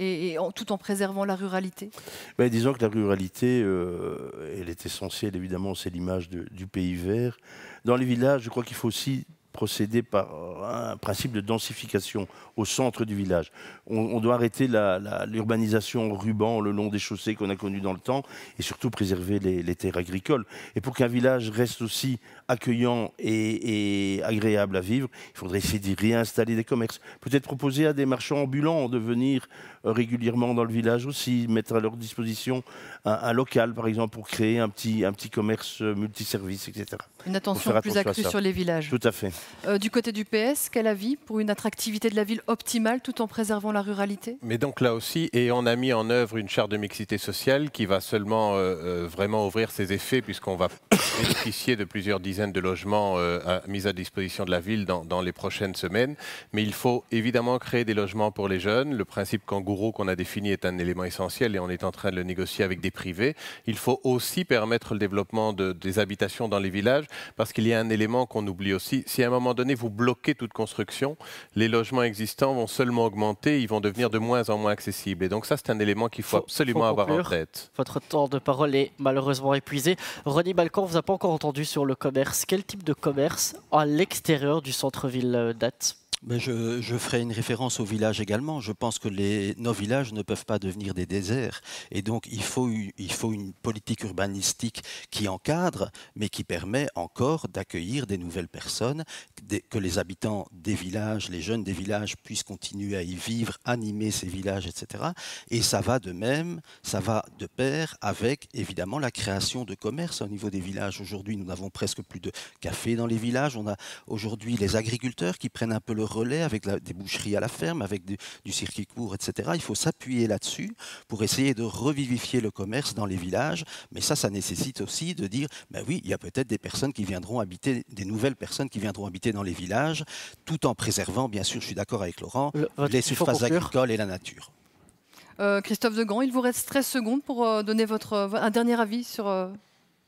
S8: tout en préservant la ruralité?
S6: Disons que la ruralité, elle est essentielle, évidemment, c'est l'image du pays vert. Dans les villages, je crois qu'il faut aussi procéder par un principe de densification au centre du village. On doit arrêter l'urbanisation ruban le long des chaussées qu'on a connues dans le temps, et surtout préserver les terres agricoles. Et pour qu'un village reste aussi accueillant et agréable à vivre, il faudrait essayer d'y réinstaller des commerces. Peut-être proposer à des marchands ambulants de venir régulièrement dans le village aussi, mettre à leur disposition un local, par exemple, pour créer un petit commerce multiservice, etc.
S8: Une attention plus accrue sur les villages.
S6: Tout à fait.
S8: Du côté du PS, quel avis pour une attractivité de la ville optimale tout en préservant la ruralité?
S3: Mais donc là aussi, et on a mis en œuvre une charte de mixité sociale qui va seulement vraiment ouvrir ses effets, puisqu'on va bénéficier de plusieurs dizaines de logements mis à disposition de la ville dans les prochaines semaines. Mais il faut évidemment créer des logements pour les jeunes. Le principe kangourou qu'on a défini est un élément essentiel et on est en train de le négocier avec des privés. Il faut aussi permettre le développement des habitations dans les villages, parce qu'il y a un élément qu'on oublie aussi. Si à un moment donné vous bloquez toute construction, les logements existants vont seulement augmenter, ils vont devenir de moins en moins accessibles. Et donc ça, c'est un élément qu'il faut absolument avoir en tête.
S2: Votre temps de parole est malheureusement épuisé. René Balcan, vous n'a pas encore entendu sur le commerce. Quel type de commerce à l'extérieur du centre-ville d'Ath?
S7: Je ferai une référence aux villages également. Je pense que nos villages ne peuvent pas devenir des déserts. Et donc, il faut une politique urbanistique qui encadre, mais qui permet encore d'accueillir des nouvelles personnes, que les habitants des villages, les jeunes des villages puissent continuer à y vivre, animer ces villages, etc. Et ça va de même, ça va de pair avec, évidemment, la création de commerce au niveau des villages. Aujourd'hui, nous n'avons presque plus de cafés dans les villages. On a aujourd'hui les agriculteurs qui prennent un peu le relais avec des boucheries à la ferme, avec du circuit court, etc. Il faut s'appuyer là-dessus pour essayer de revivifier le commerce dans les villages. Mais ça nécessite aussi de dire, ben oui, il y a peut-être des personnes qui viendront habiter, des nouvelles personnes qui viendront habiter dans les villages, tout en préservant, bien sûr, je suis d'accord avec Laurent, les surfaces agricoles et la nature.
S8: Christophe Degan, il vous reste 13 secondes pour donner un dernier avis sur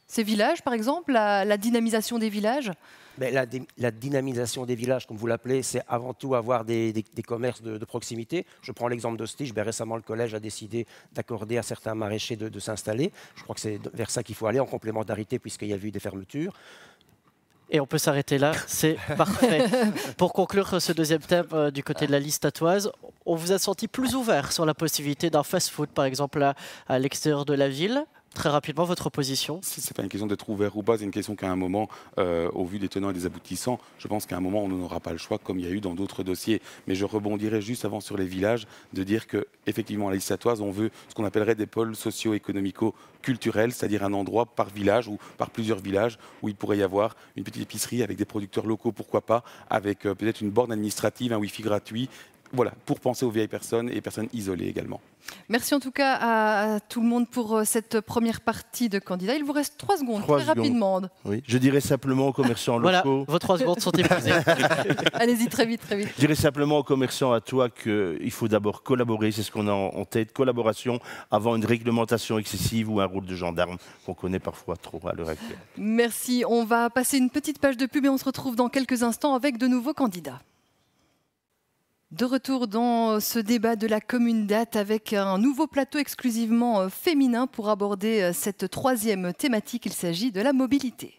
S8: ces villages, par exemple, la dynamisation des villages.
S5: Mais la dynamisation des villages, comme vous l'appelez, c'est avant tout avoir des commerces de proximité. Je prends l'exemple d'Ostich. Récemment, le collège a décidé d'accorder à certains maraîchers de s'installer. Je crois que c'est vers ça qu'il faut aller, en complémentarité, puisqu'il y a eu des fermetures.
S2: Et on peut s'arrêter là, c'est parfait. Pour conclure ce deuxième thème du côté de la liste atoise, on vous a senti plus ouvert sur la possibilité d'un fast-food, par exemple, à l'extérieur de la ville. Très rapidement, votre position?
S4: Ce n'est pas une question d'être ouvert ou pas, c'est une question qu'à un moment, au vu des tenants et des aboutissants, je pense qu'à un moment, on n'aura pas le choix, comme il y a eu dans d'autres dossiers. Mais je rebondirai juste avant sur les villages, de dire qu'effectivement, à la liste Atoise, on veut ce qu'on appellerait des pôles socio-économico-culturels, c'est-à-dire un endroit par village ou par plusieurs villages où il pourrait y avoir une petite épicerie avec des producteurs locaux, pourquoi pas, avec peut-être une borne administrative, un Wi-Fi gratuit. Voilà, pour penser aux vieilles personnes et personnes isolées également.
S8: Merci en tout cas à tout le monde pour cette première partie de candidats. Il vous reste 3 secondes, très rapidement.
S6: Oui. Je dirais simplement aux commerçants locaux...
S2: Voilà, vos 3 secondes sont épuisées.
S8: Allez-y, très vite, très vite.
S6: Je dirais simplement aux commerçants Atois qu'il faut d'abord collaborer, c'est ce qu'on a en tête, collaboration avant une réglementation excessive ou un rôle de gendarme qu'on connaît parfois trop à l'heure actuelle.
S8: Merci, on va passer une petite page de pub et on se retrouve dans quelques instants avec de nouveaux candidats. De retour dans ce débat de la commune date avec un nouveau plateau exclusivement féminin pour aborder cette 3e thématique. Il s'agit de la mobilité.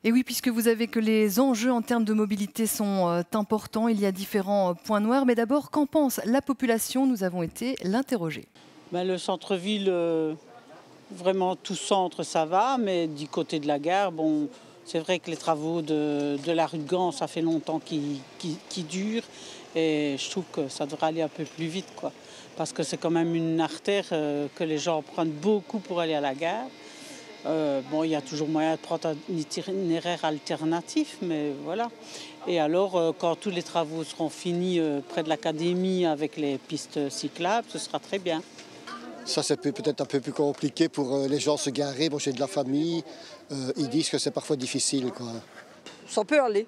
S8: Et oui, puisque vous savez que les enjeux en termes de mobilité sont importants, il y a différents points noirs. Mais d'abord, qu'en pense la population? Nous avons été l'interroger.
S10: Le centre-ville, vraiment tout centre, ça va. Mais du côté de la gare, bon... C'est vrai que les travaux de la rue de Gand, ça fait longtemps qu'ils durent et je trouve que ça devrait aller un peu plus vite, quoi. Parce que c'est quand même une artère que les gens prennent beaucoup pour aller à la gare. Bon, il y a toujours moyen de prendre un itinéraire alternatif, mais voilà. Et alors, quand tous les travaux seront finis près de l'académie avec les pistes cyclables, ce sera très bien.
S11: Ça, c'est peut-être un peu plus compliqué pour les gens se garer. Bon, j'ai de la famille, ils disent que c'est parfois difficile, quoi.
S12: Ça peut aller,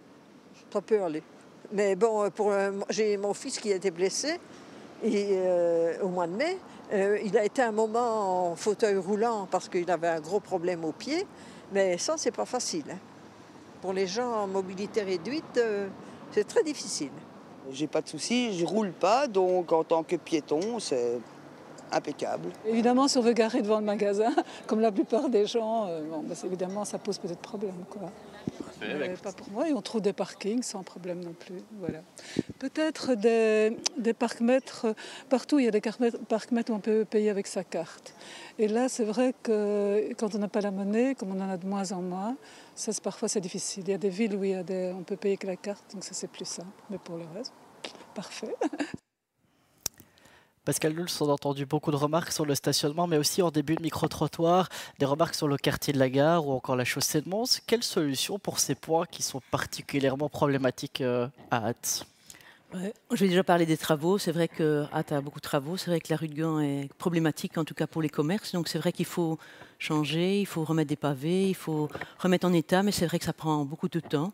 S12: ça peut aller. Mais bon, j'ai mon fils qui a été blessé au mois de mai. Il a été un moment en fauteuil roulant parce qu'il avait un gros problème au pied. Mais ça, c'est pas facile, hein. Pour les gens en mobilité réduite, c'est très difficile.
S13: J'ai pas de soucis, je roule pas, donc en tant que piéton, c'est impeccable.
S14: Évidemment, si on veut garer devant le magasin, comme la plupart des gens, évidemment, ça pose peut-être problème, quoi. Pas pour moi, et on trouve des parkings sans problème non plus. Voilà. Peut-être des parcs-mètres, partout il y a des parcs-mètres où on peut payer avec sa carte. Et là, c'est vrai que quand on n'a pas la monnaie, comme on en a de moins en moins, parfois c'est difficile. Il y a des villes où on peut payer avec la carte, donc ça c'est plus simple. Mais pour le reste, parfait.
S2: Pascal Lulz, on a entendu beaucoup de remarques sur le stationnement, mais aussi en début de micro-trottoir, des remarques sur le quartier de la gare ou encore la chaussée de Mons. Quelle solution pour ces points qui sont particulièrement problématiques à Ath?
S15: Ouais, je vais déjà parler des travaux. C'est vrai que Ath a beaucoup de travaux. C'est vrai que la rue de Gand est problématique, en tout cas pour les commerces. Donc c'est vrai qu'il faut changer, il faut remettre des pavés, il faut remettre en état, mais c'est vrai que ça prend beaucoup de temps.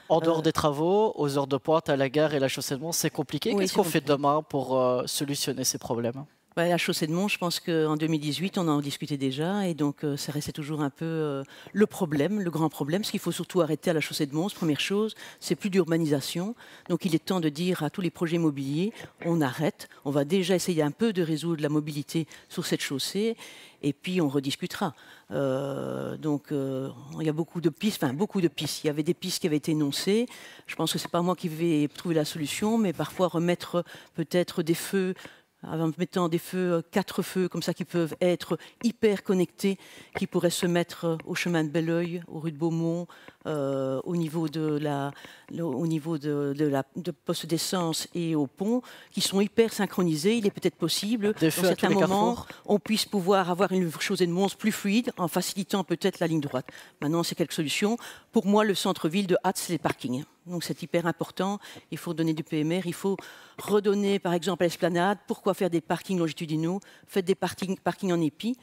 S2: En dehors des travaux, aux heures de pointe, à la gare et la chaussée de Mons, c'est compliqué.
S15: Oui,
S2: qu'est-ce qu'on fait demain pour solutionner ces problèmes?
S15: La chaussée de Mons, je pense qu'en 2018, on en discutait déjà. Et donc, ça restait toujours un peu le problème, le grand problème. Ce qu'il faut surtout arrêter à la chaussée de Mons, première chose, c'est plus d'urbanisation. Donc, il est temps de dire à tous les projets immobiliers, on arrête. On va déjà essayer un peu de résoudre la mobilité sur cette chaussée. Et puis, on rediscutera. Il y a beaucoup de pistes. Il y avait des pistes qui avaient été énoncées. Je pense que ce n'est pas moi qui vais trouver la solution, mais parfois remettre peut-être des feux, en mettant des feux, 4 feux comme ça qui peuvent être hyper connectés, qui pourraient se mettre au chemin de Belleuil, aux rues de Beaumont, au niveau de poste d'essence et au pont, qui sont hyper synchronisés. Il est peut-être possible, dans certains moments, on puisse pouvoir avoir une chaussée de Mons plus fluide, en facilitant peut-être la ligne droite. Maintenant, c'est quelques solutions. Pour moi, le centre-ville de Ath, c'est les parkings. Donc c'est hyper important, il faut donner du PMR, il faut redonner par exemple à l'Esplanade. Pourquoi faire des parkings longitudinaux? Faites des parkings en épi.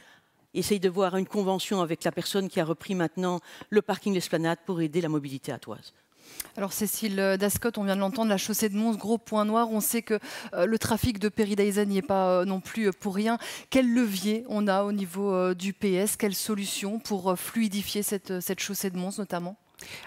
S15: Essayez de voir une convention avec la personne qui a repris maintenant le parking de l'Esplanade pour aider la mobilité attoise.
S8: Alors Cécile Dascotte, on vient de l'entendre, la chaussée de Mons, gros point noir. On sait que le trafic de Péry-d'Aïsa n'y est pas non plus pour rien. Quel levier on a au niveau du PS? Quelle solution pour fluidifier cette chaussée de Mons notamment?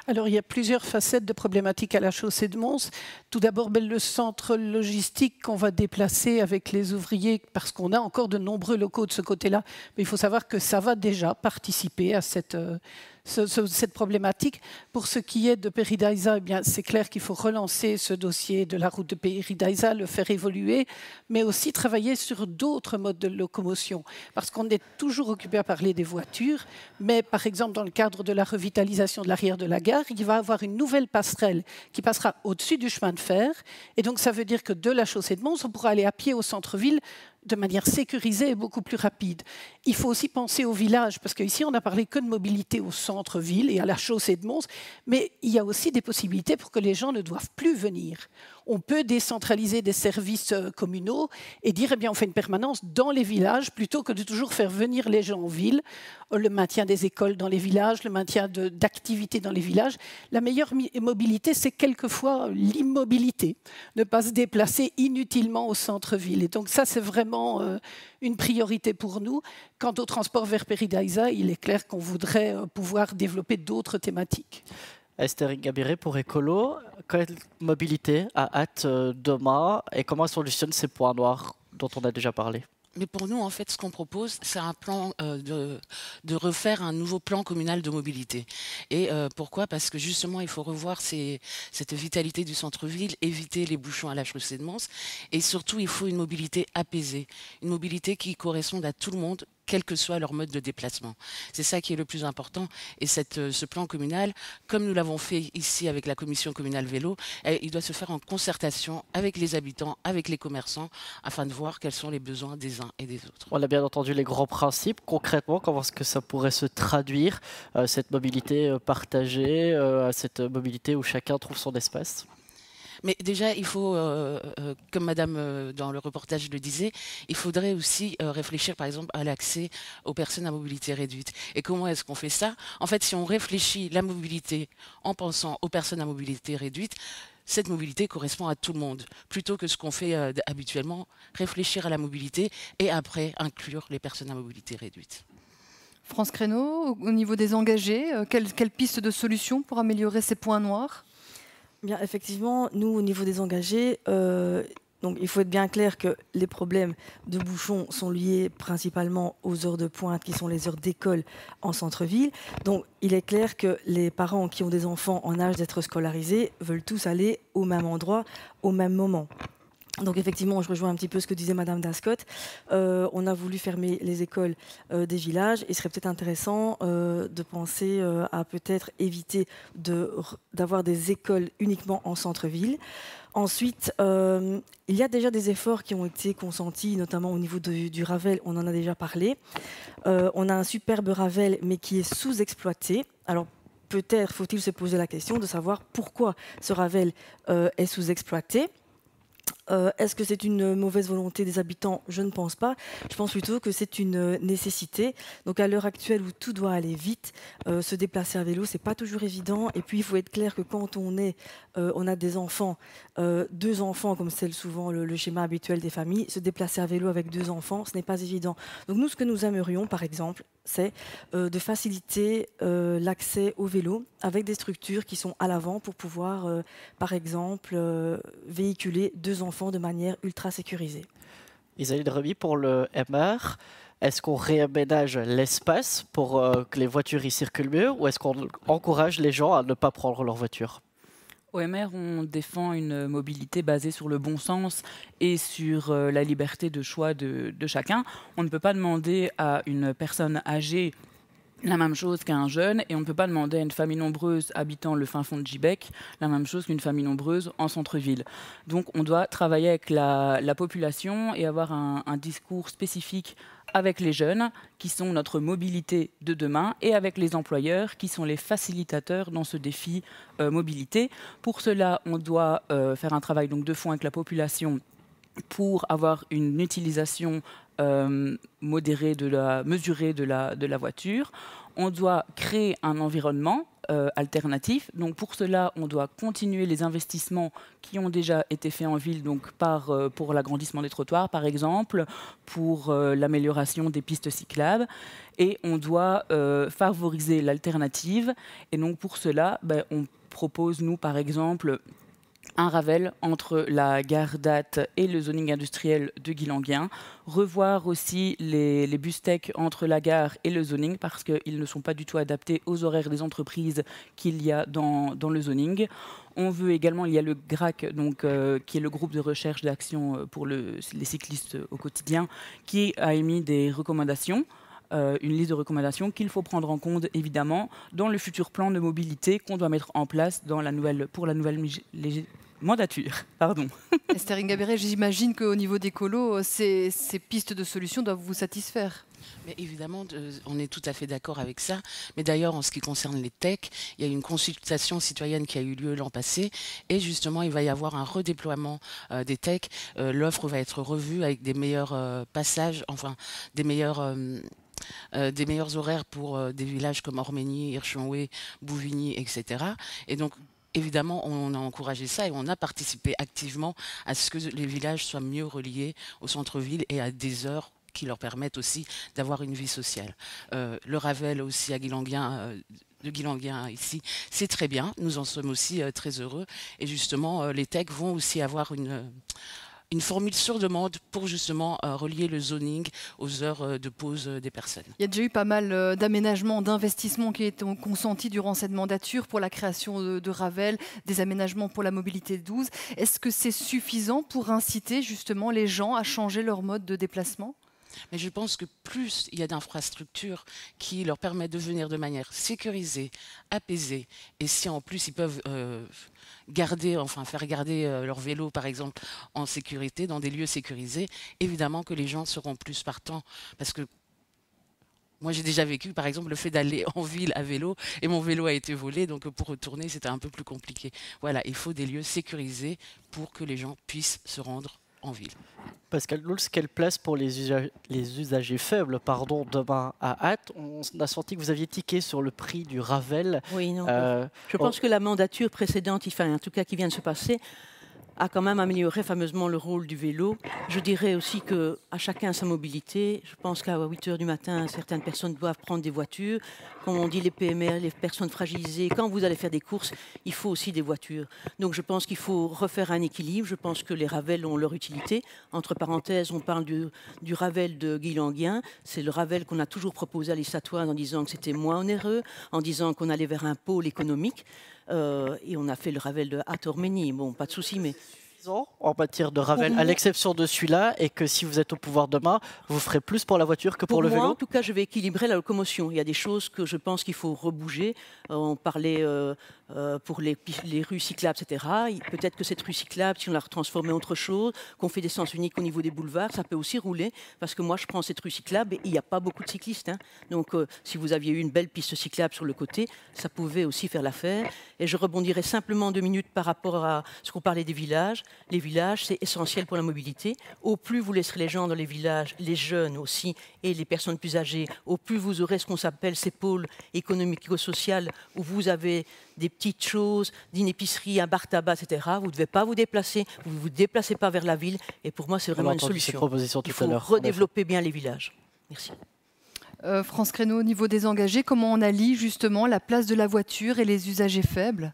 S16: Alors, il y a plusieurs facettes de problématiques à la chaussée de Mons. Tout d'abord, le centre logistique qu'on va déplacer avec les ouvriers, parce qu'on a encore de nombreux locaux de ce côté-là. Mais il faut savoir que ça va déjà participer à cette cette problématique. Pour ce qui est de Paradisa, eh bien, c'est clair qu'il faut relancer ce dossier de la route de Paradisa, le faire évoluer, mais aussi travailler sur d'autres modes de locomotion. Parce qu'on est toujours occupé à parler des voitures, mais par exemple, dans le cadre de la revitalisation de l'arrière de la gare, il va y avoir une nouvelle passerelle qui passera au-dessus du chemin de fer. Et donc, ça veut dire que de la chaussée de Mons, on pourra aller à pied au centre-ville de manière sécurisée et beaucoup plus rapide. Il faut aussi penser au village, parce qu'ici, on n'a parlé que de mobilité au centre-ville et à la chaussée de Mons, mais il y a aussi des possibilités pour que les gens ne doivent plus venir. On peut décentraliser des services communaux et dire, eh bien, on fait une permanence dans les villages plutôt que de toujours faire venir les gens en ville. Le maintien des écoles dans les villages, le maintien d'activités dans les villages. La meilleure mobilité, c'est quelquefois l'immobilité, ne pas se déplacer inutilement au centre-ville. Et donc ça, c'est vraiment une priorité pour nous. Quant au transport vers Paradisa, il est clair qu'on voudrait pouvoir développer d'autres thématiques.
S2: Esther Ingabire pour Écolo, quelle mobilité a hâte demain et comment solutionne ces points noirs dont on a déjà parlé?
S17: Mais pour nous, en fait, ce qu'on propose, c'est un plan de refaire un nouveau plan communal de mobilité. Et pourquoi? Parce que justement, il faut revoir cette vitalité du centre-ville, éviter les bouchons à la chaussée de Mons. Et surtout, il faut une mobilité apaisée, une mobilité qui corresponde à tout le monde, quel que soit leur mode de déplacement. C'est ça qui est le plus important. Et ce plan communal, comme nous l'avons fait ici avec la commission communale vélo, il doit se faire en concertation avec les habitants, avec les commerçants, afin de voir quels sont les besoins des uns et des autres.
S2: On a bien entendu les grands principes. Concrètement, comment est-ce que ça pourrait se traduire, cette mobilité partagée, cette mobilité où chacun trouve son espace?
S17: Mais déjà, il faut, comme Madame dans le reportage le disait, il faudrait aussi réfléchir par exemple à l'accès aux personnes à mobilité réduite. Et comment est-ce qu'on fait ça? En fait, si on réfléchit la mobilité en pensant aux personnes à mobilité réduite, cette mobilité correspond à tout le monde, plutôt que ce qu'on fait habituellement, réfléchir à la mobilité et après inclure les personnes à mobilité réduite.
S8: France Créneau, au niveau des engagés, quelle piste de solution pour améliorer ces points noirs?
S18: Bien, effectivement, nous, au niveau des engagés, donc il faut être bien clair que les problèmes de bouchons sont liés principalement aux heures de pointe, qui sont les heures d'école en centre-ville. Donc il est clair que les parents qui ont des enfants en âge d'être scolarisés veulent tous aller au même endroit, au même moment. Donc effectivement, je rejoins un petit peu ce que disait Madame Dascott. On a voulu fermer les écoles des villages. Il serait peut-être intéressant de penser à peut-être éviter d'avoir des écoles uniquement en centre-ville. Ensuite, il y a déjà des efforts qui ont été consentis, notamment au niveau du Ravel, on en a déjà parlé. On a un superbe Ravel, mais qui est sous-exploité. Alors, peut-être faut-il se poser la question de savoir pourquoi ce Ravel est sous-exploité. Est-ce que c'est une mauvaise volonté des habitants? Je ne pense pas. Je pense plutôt que c'est une nécessité. Donc à l'heure actuelle où tout doit aller vite, se déplacer à vélo, c'est pas toujours évident. Et puis il faut être clair que quand on a des enfants, 2 enfants, comme c'est souvent le schéma habituel des familles, se déplacer à vélo avec 2 enfants, ce n'est pas évident. Donc nous, ce que nous aimerions, par exemple, c'est de faciliter l'accès au vélo avec des structures qui sont à l'avant pour pouvoir, par exemple, véhiculer 2 enfants de manière ultra sécurisée.
S2: Isaïe Remy pour le MR. Est-ce qu'on réaménage l'espace pour que les voitures y circulent mieux ou est-ce qu'on encourage les gens à ne pas prendre leur voiture?
S19: Au MR, on défend une mobilité basée sur le bon sens et sur la liberté de choix de chacun. On ne peut pas demander à une personne âgée la même chose qu'à un jeune, et on ne peut pas demander à une famille nombreuse habitant le fin fond de Giebeek la même chose qu'une famille nombreuse en centre-ville. Donc on doit travailler avec la population et avoir un discours spécifique avec les jeunes, qui sont notre mobilité de demain, et avec les employeurs, qui sont les facilitateurs dans ce défi mobilité. Pour cela, on doit faire un travail donc, de fond avec la population pour avoir une utilisation modérée, mesurée de la voiture. On doit créer un environnement alternatif. Donc pour cela, on doit continuer les investissements qui ont déjà été faits en ville, donc pour l'agrandissement des trottoirs, par exemple, pour l'amélioration des pistes cyclables. Et on doit favoriser l'alternative. Et donc pour cela, on propose, nous, par exemple, un Ravel entre la gare d'Ath et le zoning industriel de Guilanguien, revoir aussi les bus tech entre la gare et le zoning parce qu'ils ne sont pas du tout adaptés aux horaires des entreprises qu'il y a dans le zoning. On veut également, il y a le GRAC, donc, qui est le groupe de recherche d'action pour les cyclistes au quotidien, qui a émis des recommandations. Une liste de recommandations qu'il faut prendre en compte évidemment dans le futur plan de mobilité qu'on doit mettre en place pour la nouvelle mandature. Pardon.
S8: Esther Ingabire, j'imagine qu'au niveau des colos, ces pistes de solutions doivent vous satisfaire.
S17: Mais évidemment, on est tout à fait d'accord avec ça. Mais d'ailleurs, en ce qui concerne les techs, il y a une consultation citoyenne qui a eu lieu l'an passé. Et justement, il va y avoir un redéploiement des techs. L'offre va être revue avec des meilleurs passages, enfin, des meilleurs horaires pour des villages comme Ormény, Hirschenwey, Bouvigny, etc. Et donc, évidemment, on a encouragé ça et on a participé activement à ce que les villages soient mieux reliés au centre-ville et à des heures qui leur permettent aussi d'avoir une vie sociale. Le Ravel aussi à Guilanguien, de Guilanguien ici, c'est très bien. Nous en sommes aussi très heureux. Et justement, les techs vont aussi avoir une formule sur demande pour justement relier le zoning aux heures de pause des personnes.
S8: Il y a déjà eu pas mal d'aménagements, d'investissements qui ont consentis durant cette mandature pour la création de Ravel, des aménagements pour la mobilité douce. Est-ce que c'est suffisant pour inciter justement les gens à changer leur mode de déplacement ?
S17: Mais je pense que plus il y a d'infrastructures qui leur permettent de venir de manière sécurisée, apaisée, et si en plus ils peuvent faire garder leur vélo par exemple en sécurité, dans des lieux sécurisés, évidemment que les gens seront plus partants. Parce que moi j'ai déjà vécu par exemple le fait d'aller en ville à vélo et mon vélo a été volé, donc pour retourner c'était un peu plus compliqué. Voilà, il faut des lieux sécurisés pour que les gens puissent se rendre en ville.
S2: Pascal Lulz, quelle place pour les usagers faibles demain à Ath? On a senti que vous aviez tiqué sur le prix du Ravel.
S15: Oui, non. Je pense que la mandature précédente, en tout cas qui vient de se passer, a quand même amélioré fameusement le rôle du vélo. Je dirais aussi qu'à chacun sa mobilité. Je pense qu'à 8 h du matin, certaines personnes doivent prendre des voitures. Comme on dit, les PMR, les personnes fragilisées, quand vous allez faire des courses, il faut aussi des voitures. Donc je pense qu'il faut refaire un équilibre. Je pense que les Ravels ont leur utilité. Entre parenthèses, on parle du Ravel de Guilanguien. C'est le Ravel qu'on a toujours proposé à l'Estatoise en disant que c'était moins onéreux, en disant qu'on allait vers un pôle économique. Et on a fait le Ravel de Ath-Ormény. Bon, pas de souci, mais
S2: en matière de Ravel, à l'exception de celui-là, et que si vous êtes au pouvoir demain, vous ferez plus pour la voiture que pour le vélo?
S15: En tout cas, je vais équilibrer la locomotion. Il y a des choses que je pense qu'il faut rebouger. On parlait pour les rues cyclables, etc. Peut-être que cette rue cyclable, si on la retransformait en autre chose, qu'on fait des sens uniques au niveau des boulevards, ça peut aussi rouler. Parce que moi, je prends cette rue cyclable et il n'y a pas beaucoup de cyclistes. Hein. Donc, si vous aviez eu une belle piste cyclable sur le côté, ça pouvait aussi faire l'affaire. Et je rebondirais simplement 2 minutes par rapport à ce qu'on parlait des villages. Les villages, c'est essentiel pour la mobilité. Au plus vous laisserez les gens dans les villages, les jeunes aussi, et les personnes plus âgées, au plus vous aurez ce qu'on appelle ces pôles économico-sociaux où vous avez des petites choses, d'une épicerie, un bar tabac, etc. Vous ne devez pas vous déplacer, vous ne vous déplacez pas vers la ville. Et pour moi, c'est vraiment une solution. Il faut redévelopper bien les villages. Merci.
S8: France Créneau, au niveau des engagés, comment on allie justement la place de la voiture et les usagers faibles ?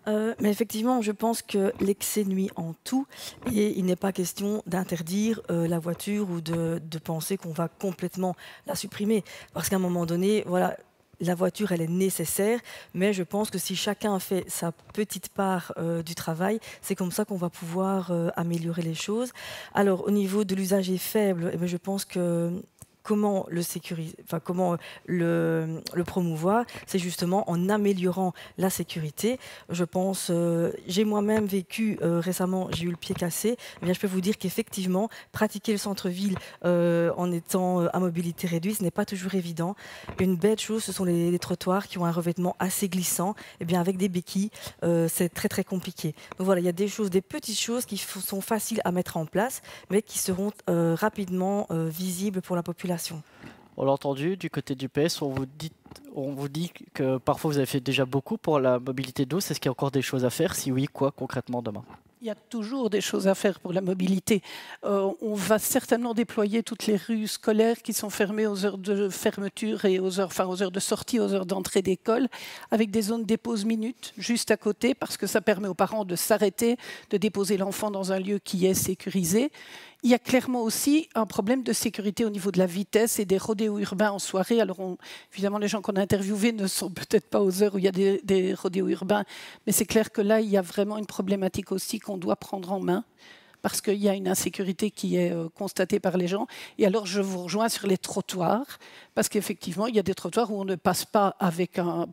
S18: Mais effectivement, je pense que l'excès nuit en tout et il n'est pas question d'interdire la voiture ou de penser qu'on va complètement la supprimer. Parce qu'à un moment donné, voilà, la voiture, elle est nécessaire, mais je pense que si chacun fait sa petite part du travail, c'est comme ça qu'on va pouvoir améliorer les choses. Alors, au niveau de l'usager faible, je pense que comment le sécuriser, comment le promouvoir, c'est justement en améliorant la sécurité. Je pense, j'ai moi-même vécu récemment, j'ai eu le pied cassé. Eh bien, je peux vous dire qu'effectivement, pratiquer le centre-ville en étant à mobilité réduite, ce n'est pas toujours évident. Une belle chose, ce sont les trottoirs qui ont un revêtement assez glissant. Eh bien, avec des béquilles, c'est très très compliqué. Donc voilà, il y a des petites choses qui sont faciles à mettre en place, mais qui seront rapidement visibles pour la population.
S2: On l'a entendu, du côté du PS, on vous dit que parfois vous avez fait déjà beaucoup pour la mobilité douce. Est-ce qu'il y a encore des choses à faire? Si oui, quoi concrètement demain?
S16: Il y a toujours des choses à faire pour la mobilité. On va certainement déployer toutes les rues scolaires qui sont fermées aux heures de fermeture et aux heures de sortie, aux heures d'entrée d'école, avec des zones dépose minutes juste à côté, parce que ça permet aux parents de s'arrêter, de déposer l'enfant dans un lieu qui est sécurisé. Il y a clairement aussi un problème de sécurité au niveau de la vitesse et des rodéos urbains en soirée. Alors, évidemment, les gens qu'on a interviewés ne sont peut-être pas aux heures où il y a des rodéos urbains, mais c'est clair que là, il y a vraiment une problématique aussi qu'on doit prendre en main, parce qu'il y a une insécurité qui est constatée par les gens. Et alors, je vous rejoins sur les trottoirs, parce qu'effectivement, il y a des trottoirs où on ne passe pas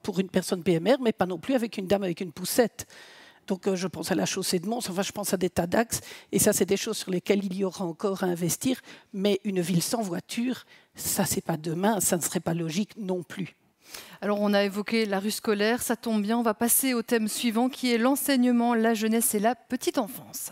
S16: pour une personne PMR, mais pas non plus avec une dame avec une poussette. Donc, je pense à la chaussée de Mons, enfin, je pense à des tas d'axes. Et ça, c'est des choses sur lesquelles il y aura encore à investir. Mais une ville sans voiture, ça, c'est pas demain, ça ne serait pas logique non plus.
S8: Alors, on a évoqué la rue scolaire, ça tombe bien. On va passer au thème suivant, qui est l'enseignement, la jeunesse et la petite enfance.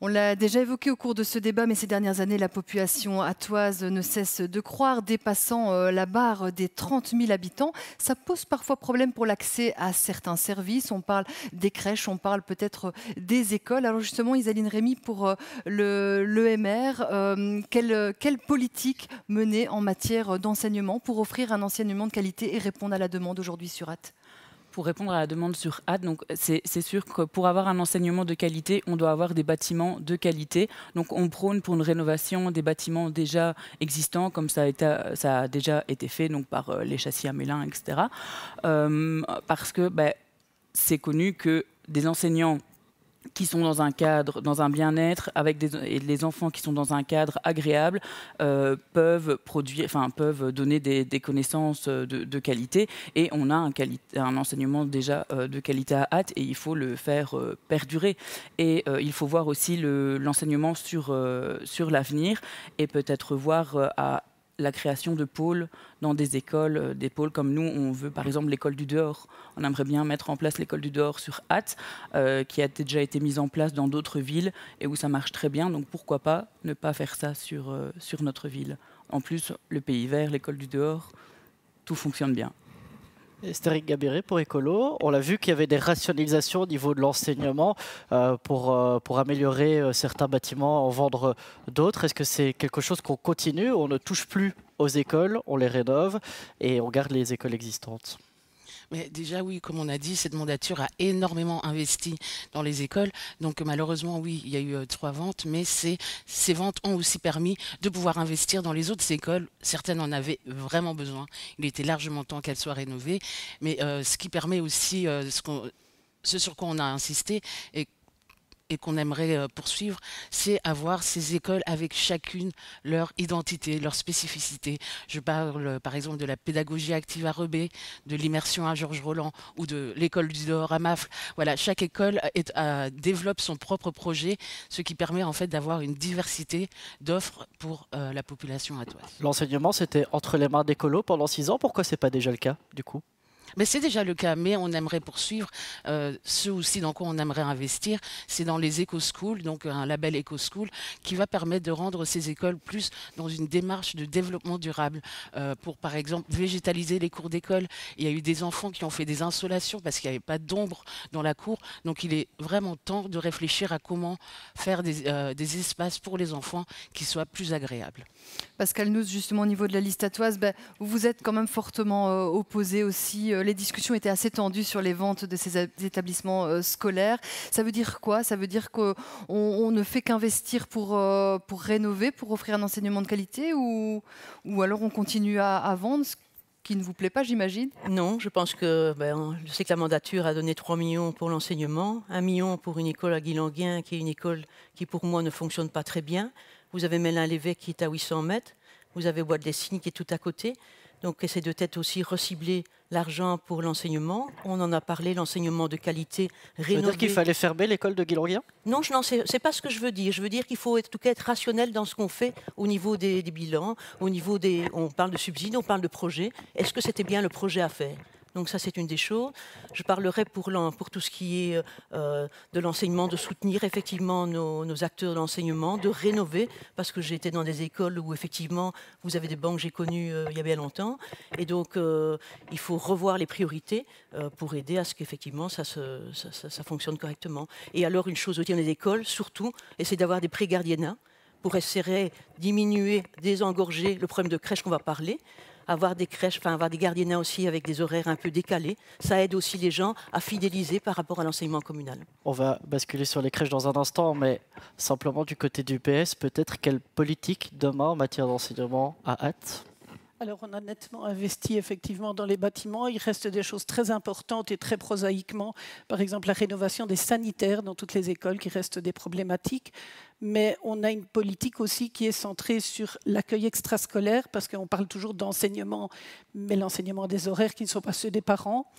S8: On l'a déjà évoqué au cours de ce débat, mais ces dernières années, la population attoise ne cesse de croître, dépassant la barre des 30 000 habitants. Ça pose parfois problème pour l'accès à certains services. On parle des crèches, on parle peut-être des écoles. Alors justement, Isaline Rémy, pour l'EMR, quelle politique mener en matière d'enseignement pour offrir un enseignement de qualité et répondre à la demande aujourd'hui sur Ath ?
S19: Pour répondre à la demande sur Ath, donc c'est sûr que pour avoir un enseignement de qualité, on doit avoir des bâtiments de qualité. Donc on prône pour une rénovation des bâtiments déjà existants, comme ça a déjà été fait donc, par les châssis Amelin, etc. Parce que c'est connu que des enseignants qui sont dans un cadre, dans un bien-être, avec les enfants qui sont dans un cadre agréable, peuvent donner des connaissances de qualité. Et on a un enseignement déjà de qualité à Ath et il faut le faire perdurer. Et il faut voir aussi l'enseignement sur l'avenir et peut-être voir à la création de pôles dans des écoles, des pôles comme nous, on veut par exemple l'école du dehors. On aimerait bien mettre en place l'école du dehors sur Ath, qui a déjà été mise en place dans d'autres villes et où ça marche très bien. Donc pourquoi pas ne pas faire ça sur notre ville. En plus, le pays vert, l'école du dehors, tout fonctionne bien.
S2: Estéric Gabéré pour Écolo, on l'a vu qu'il y avait des rationalisations au niveau de l'enseignement pour améliorer certains bâtiments, en vendre d'autres. Est-ce que c'est quelque chose qu'on continue? On ne touche plus aux écoles, on les rénove et on garde les écoles existantes?
S17: Mais déjà, oui, comme on a dit, cette mandature a énormément investi dans les écoles. Donc malheureusement, oui, il y a eu 3 ventes, mais ces ventes ont aussi permis de pouvoir investir dans les autres écoles. Certaines en avaient vraiment besoin. Il était largement temps qu'elles soient rénovées. Mais ce qui permet aussi, ce sur quoi on a insisté, et qu'on aimerait poursuivre, c'est avoir ces écoles avec chacune leur identité, leur spécificité. Je parle par exemple de la pédagogie active à Rebais, de l'immersion à Georges Roland ou de l'école du dehors à Mafle. Voilà, chaque école développe son propre projet, ce qui permet en fait d'avoir une diversité d'offres pour la population attoise.
S2: L'enseignement, c'était entre les mains d'écolo pendant 6 ans. Pourquoi ce n'est pas déjà le cas du coup?
S17: Mais c'est déjà le cas, mais on aimerait poursuivre. Ce aussi dans quoi on aimerait investir, c'est dans les éco-schools, donc un label éco-school qui va permettre de rendre ces écoles plus dans une démarche de développement durable. Pour par exemple végétaliser les cours d'école. Il y a eu des enfants qui ont fait des insolations parce qu'il n'y avait pas d'ombre dans la cour. Donc il est vraiment temps de réfléchir à comment faire des espaces pour les enfants qui soient plus agréables.
S8: Pascal Nouz, justement au niveau de la liste attoise, vous êtes quand même fortement opposé aussi. Les discussions étaient assez tendues sur les ventes de ces établissements scolaires. Ça veut dire quoi? Ça veut dire qu'on ne fait qu'investir pour rénover, pour offrir un enseignement de qualité ou alors on continue à vendre, ce qui ne vous plaît pas, j'imagine?
S15: Non, je pense que je sais que la mandature a donné 3 millions pour l'enseignement, 1 million pour une école à Guilanguin, qui est une école qui pour moi ne fonctionne pas très bien. Vous avez Mélin-l'Évêque qui est à 800 mètres, vous avez Bois-de-Lessines qui est tout à côté. Donc c'est de peut-être aussi recibler l'argent pour l'enseignement. On en a parlé, l'enseignement de qualité rénové.
S2: Ça veut dire qu'il fallait fermer l'école de Guilanguin?
S15: Non, c'est pas ce que je veux dire. Je veux dire qu'il faut en tout cas être rationnel dans ce qu'on fait au niveau des bilans, au niveau on parle de subsides, on parle de projets. Est-ce que c'était bien le projet à faire? Donc ça, c'est une des choses. Je parlerai pour tout ce qui est de l'enseignement, de soutenir effectivement nos acteurs d'enseignement, de rénover, parce que j'ai été dans des écoles où effectivement, vous avez des bancs que j'ai connus il y a bien longtemps. Et donc, il faut revoir les priorités pour aider à ce qu'effectivement, ça fonctionne correctement. Et alors, une chose aussi dans les écoles, surtout, essayer d'avoir des pré-gardiennats pour essayer de diminuer, désengorger le problème de crèche qu'on va parler. Avoir des crèches, avoir des gardiennats aussi avec des horaires un peu décalés. Ça aide aussi les gens à fidéliser par rapport à l'enseignement communal.
S2: On va basculer sur les crèches dans un instant, mais simplement du côté du PS, peut-être quelle politique demain en matière d'enseignement à hâte?
S16: Alors, on a nettement investi effectivement dans les bâtiments. Il reste des choses très importantes et très prosaïquement. Par exemple, la rénovation des sanitaires dans toutes les écoles qui restent des problématiques. Mais on a une politique aussi qui est centrée sur l'accueil extrascolaire, parce qu'on parle toujours d'enseignement, mais l'enseignement des horaires qui ne sont pas ceux des parents.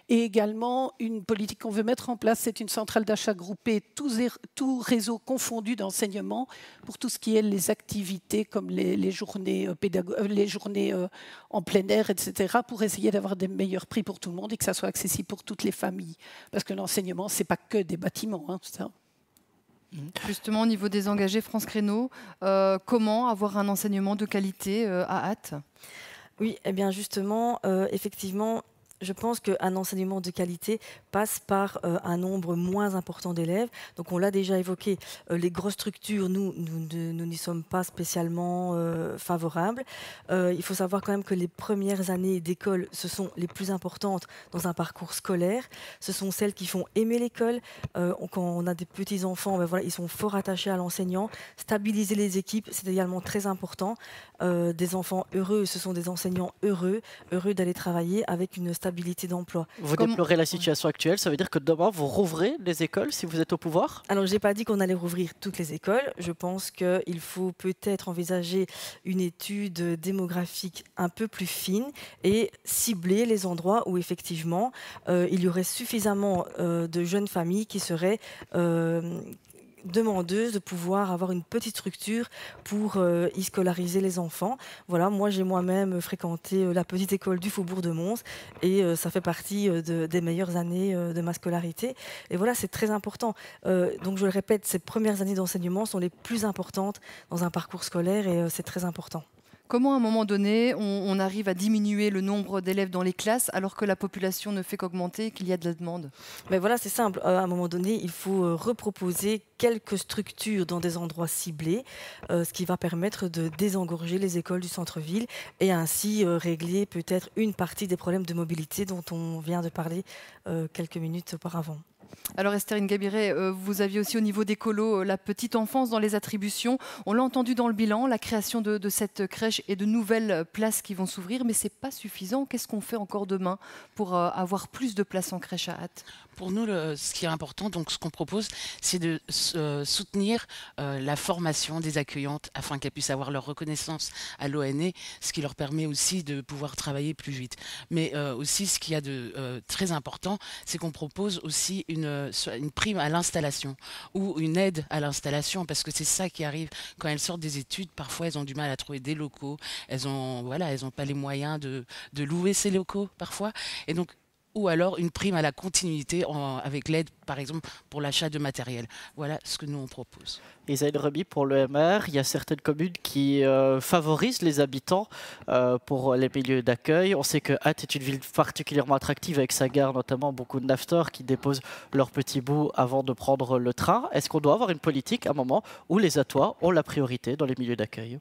S16: Et également, une politique qu'on veut mettre en place, c'est une centrale d'achat groupée, tout réseau confondu d'enseignement, pour tout ce qui est les activités comme les journées, en plein air, etc., pour essayer d'avoir des meilleurs prix pour tout le monde et que ça soit accessible pour toutes les familles. Parce que l'enseignement, ce n'est pas que des bâtiments, hein, ça.
S8: Justement, au niveau des engagés France Créneau, comment avoir un enseignement de qualité à hâte?
S18: Oui, eh bien justement, effectivement, je pense qu'un enseignement de qualité passe par un nombre moins important d'élèves. Donc on l'a déjà évoqué, les grosses structures, nous n'y sommes pas spécialement favorables. Il faut savoir quand même que les premières années d'école, ce sont les plus importantes dans un parcours scolaire. Ce sont celles qui font aimer l'école. Quand on a des petits-enfants, ben voilà, ils sont fort attachés à l'enseignant. Stabiliser les équipes, c'est également très important. Des enfants heureux, ce sont des enseignants heureux d'aller travailler avec une stabilité d'emploi.
S2: Vous déplorez la situation actuelle, ça veut dire que demain vous rouvrez les écoles si vous êtes au pouvoir?
S18: Alors je n'ai pas dit qu'on allait rouvrir toutes les écoles. Je pense qu'il faut peut-être envisager une étude démographique un peu plus fine et cibler les endroits où effectivement il y aurait suffisamment de jeunes familles qui seraient demandeuses de pouvoir avoir une petite structure pour y scolariser les enfants. Voilà, moi j'ai moi-même fréquenté la petite école du Faubourg de Mons et ça fait partie des meilleures années de ma scolarité. Et voilà, c'est très important. Donc je le répète, ces premières années d'enseignement sont les plus importantes dans un parcours scolaire et c'est très important.
S8: Comment, à un moment donné, on arrive à diminuer le nombre d'élèves dans les classes alors que la population ne fait qu'augmenter et qu'il y a de la demande?
S18: Mais voilà, c'est simple. À un moment donné, il faut reproposer quelques structures dans des endroits ciblés, ce qui va permettre de désengorger les écoles du centre-ville et ainsi régler peut-être une partie des problèmes de mobilité dont on vient de parler quelques minutes auparavant.
S8: Alors Estherine Gabiret, vous aviez aussi au niveau des colos la petite enfance dans les attributions. On l'a entendu dans le bilan, la création de cette crèche et de nouvelles places qui vont s'ouvrir, mais ce n'est pas suffisant. Qu'est-ce qu'on fait encore demain pour avoir plus de places en crèche à hâte?
S17: Pour nous, ce qui est important, donc ce qu'on propose, c'est de soutenir la formation des accueillantes afin qu'elles puissent avoir leur reconnaissance à l'ONE, ce qui leur permet aussi de pouvoir travailler plus vite. Mais aussi, ce qu'il y a de très important, c'est qu'on propose aussi une prime à l'installation ou une aide à l'installation, parce que c'est ça qui arrive quand elles sortent des études. Parfois, elles ont du mal à trouver des locaux. Elles n'ont pas les moyens de louer ces locaux parfois. Et donc, ou alors une prime à la continuité avec l'aide, par exemple, pour l'achat de matériel. Voilà ce que nous, on propose.
S2: Isaïe Remy, pour l'EMR, il y a certaines communes qui favorisent les habitants pour les milieux d'accueil. On sait que Ath est une ville particulièrement attractive avec sa gare, notamment beaucoup de nafteurs qui déposent leurs petits bouts avant de prendre le train. Est-ce qu'on doit avoir une politique à un moment où les atois ont la priorité dans les milieux d'accueil ?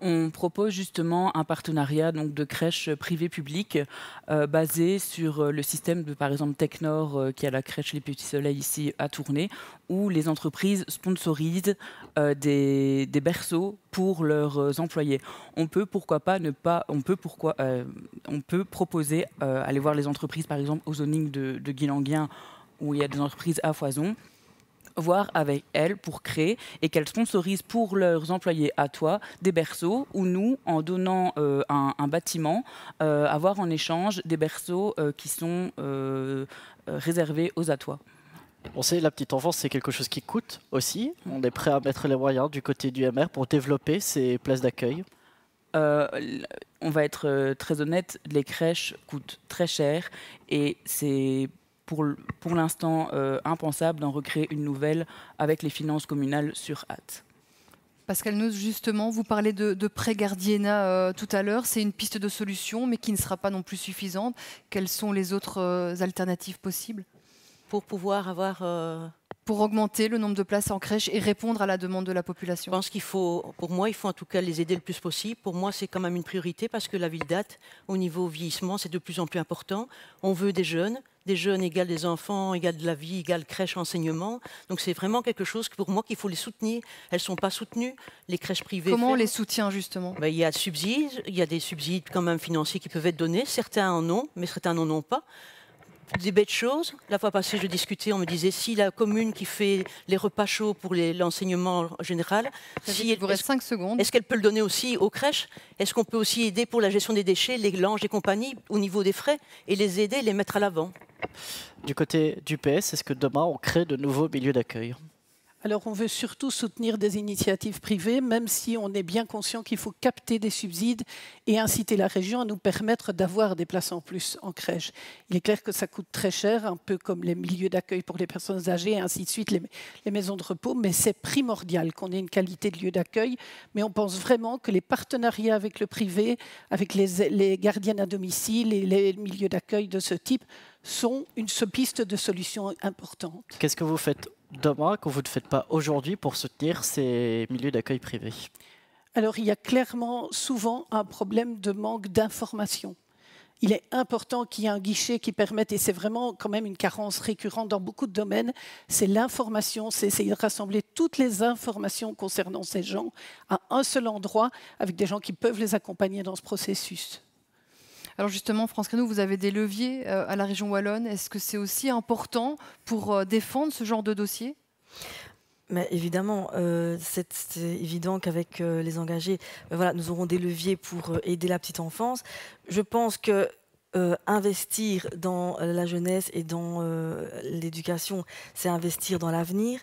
S19: On propose justement un partenariat donc, de crèches privées-publiques basé sur le système de, par exemple, Technor, qui a la crèche Les Petits Soleils ici à Tournai, où les entreprises sponsorisent des berceaux pour leurs employés. On peut proposer, aller voir les entreprises, par exemple, au zoning de Guilanguien, où il y a des entreprises à foison, voir avec elles pour créer et qu'elles sponsorisent pour leurs employés à toi des berceaux où nous, en donnant un bâtiment, avoir en échange des berceaux qui sont réservés aux atois.
S2: On sait la petite enfance, c'est quelque chose qui coûte aussi. On est prêt à mettre les moyens du côté du MR pour développer ces places d'accueil.
S19: on va être très honnête, les crèches coûtent très cher et c'est pour l'instant impensable d'en recréer une nouvelle avec les finances communales sur hâte.
S8: Pascal Noz, justement, vous parlez de pré-gardiennat tout à l'heure. C'est une piste de solution, mais qui ne sera pas non plus suffisante. Quelles sont les autres alternatives possibles
S15: pour pouvoir avoir...
S8: Pour augmenter le nombre de places en crèche et répondre à la demande de la population?
S15: Je pense qu'il faut, pour moi, il faut en tout cas les aider le plus possible. Pour moi, c'est quand même une priorité parce que la ville date, au niveau vieillissement, c'est de plus en plus important. On veut des jeunes égale des enfants, égale de la vie, égale crèche, enseignement. Donc c'est vraiment quelque chose que pour moi qu'il faut les soutenir. Elles ne sont pas soutenues, les crèches privées.
S8: Comment on les soutient justement?
S15: Il y a des subsides quand même financiers qui peuvent être donnés. Certains en ont, mais certains n'en ont pas. Des bêtes choses. La fois passée, je discutais, on me disait si la commune qui fait les repas chauds pour l'enseignement général,
S8: il vous reste 5 secondes.
S15: Est-ce qu'elle peut le donner aussi aux crèches? Est-ce qu'on peut aussi aider pour la gestion des déchets, les langes et compagnie, au niveau des frais, et les aider, les mettre à l'avant?
S2: Du côté du PS, est-ce que demain on crée de nouveaux milieux d'accueil?
S16: Alors, on veut surtout soutenir des initiatives privées, même si on est bien conscient qu'il faut capter des subsides et inciter la région à nous permettre d'avoir des places en plus en crèche. Il est clair que ça coûte très cher, un peu comme les milieux d'accueil pour les personnes âgées et ainsi de suite, les maisons de repos, mais c'est primordial qu'on ait une qualité de lieu d'accueil. Mais on pense vraiment que les partenariats avec le privé, avec les gardiennes à domicile et les milieux d'accueil de ce type sont une piste de solution importante.
S2: Qu'est-ce que vous faites demain que vous ne faites pas aujourd'hui pour soutenir ces milieux d'accueil privés?
S16: Alors, il y a clairement souvent un problème de manque d'information. Il est important qu'il y ait un guichet qui permette, et c'est vraiment quand même une carence récurrente dans beaucoup de domaines, c'est l'information, c'est essayer de rassembler toutes les informations concernant ces gens à un seul endroit, avec des gens qui peuvent les accompagner dans ce processus.
S8: Alors justement, France Créneau, vous avez des leviers à la région wallonne. Est-ce que c'est aussi important pour défendre ce genre de dossier?
S18: Mais évidemment, c'est évident qu'avec les engagés, voilà, nous aurons des leviers pour aider la petite enfance. Je pense que investir dans la jeunesse et dans l'éducation, c'est investir dans l'avenir.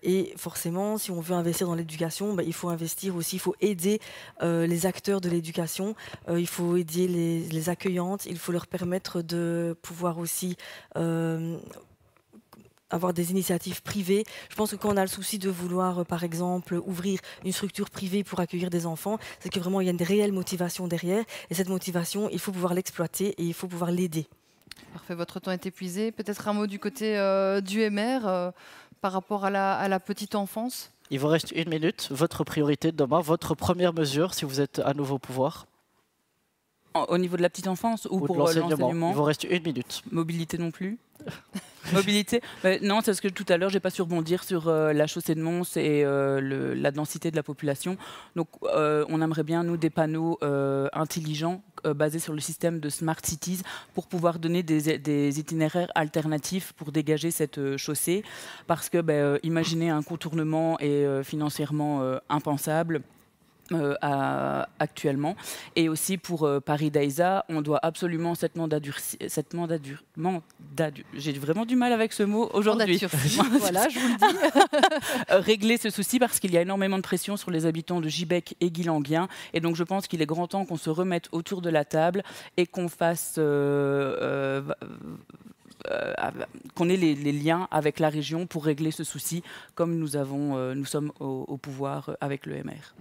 S18: Et forcément, si on veut investir dans l'éducation, il faut investir aussi, il faut aider les acteurs de l'éducation, il faut aider les accueillantes, il faut leur permettre de pouvoir aussi avoir des initiatives privées. Je pense que quand on a le souci de vouloir, par exemple, ouvrir une structure privée pour accueillir des enfants, c'est que vraiment il y a une réelle motivation derrière. Et cette motivation, il faut pouvoir l'exploiter et il faut pouvoir l'aider.
S8: Parfait, votre temps est épuisé. Peut-être un mot du côté du MR par rapport à la petite enfance?
S2: Il vous reste 1 minute. Votre priorité demain, votre première mesure si vous êtes à nouveau au pouvoir?
S19: Au niveau de la petite enfance ou pour l'enseignement? Il
S2: vous reste 1 minute.
S19: Mobilité non plus? Mobilité, non, c'est parce que tout à l'heure, je n'ai pas su rebondir sur la chaussée de Mons et la densité de la population. Donc, on aimerait bien, nous, des panneaux intelligents basés sur le système de Smart Cities pour pouvoir donner des itinéraires alternatifs pour dégager cette chaussée. Parce que, imaginez un contournement est financièrement impensable. Actuellement. Et aussi pour Paris-Daïsa, on doit absolument j'ai vraiment du mal avec ce mot aujourd'hui.
S8: Voilà, je vous le dis.
S19: Régler ce souci parce qu'il y a énormément de pression sur les habitants de Gibec et Guilanguien. Et donc je pense qu'il est grand temps qu'on se remette autour de la table et qu'on fasse... qu'on ait les liens avec la région pour régler ce souci comme nous sommes au pouvoir avec le MR.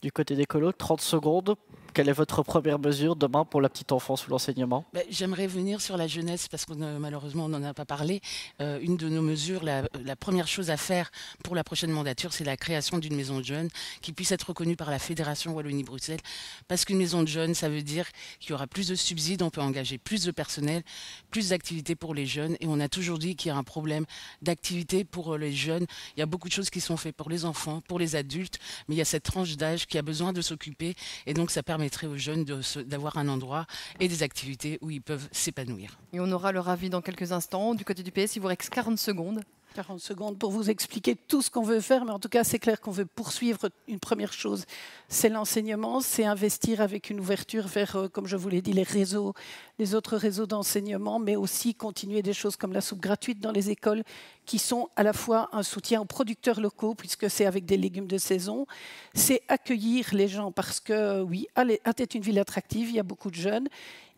S2: Du côté des colos, 30 secondes. Quelle est votre première mesure demain pour la petite enfance ou l'enseignement?
S17: J'aimerais venir sur la jeunesse parce que malheureusement on n'en a pas parlé. Une de nos mesures, la première chose à faire pour la prochaine mandature, c'est la création d'une maison de jeunes qui puisse être reconnue par la Fédération Wallonie-Bruxelles. Parce qu'une maison de jeunes, ça veut dire qu'il y aura plus de subsides, on peut engager plus de personnel, plus d'activités pour les jeunes. Et on a toujours dit qu'il y a un problème d'activité pour les jeunes. Il y a beaucoup de choses qui sont faites pour les enfants, pour les adultes, mais il y a cette tranche d'âge qui a besoin de s'occuper. Et donc ça permettrait aux jeunes d'avoir un endroit et des activités où ils peuvent s'épanouir.
S8: Et on aura leur avis dans quelques instants. Du côté du PS, il vous reste 40 secondes.
S16: 40 secondes pour vous expliquer tout ce qu'on veut faire, mais en tout cas, c'est clair qu'on veut poursuivre une première chose, c'est l'enseignement, c'est investir avec une ouverture vers, comme je vous l'ai dit, les autres réseaux d'enseignement, mais aussi continuer des choses comme la soupe gratuite dans les écoles qui sont à la fois un soutien aux producteurs locaux, puisque c'est avec des légumes de saison, c'est accueillir les gens, parce que oui, Ath est une ville attractive, il y a beaucoup de jeunes,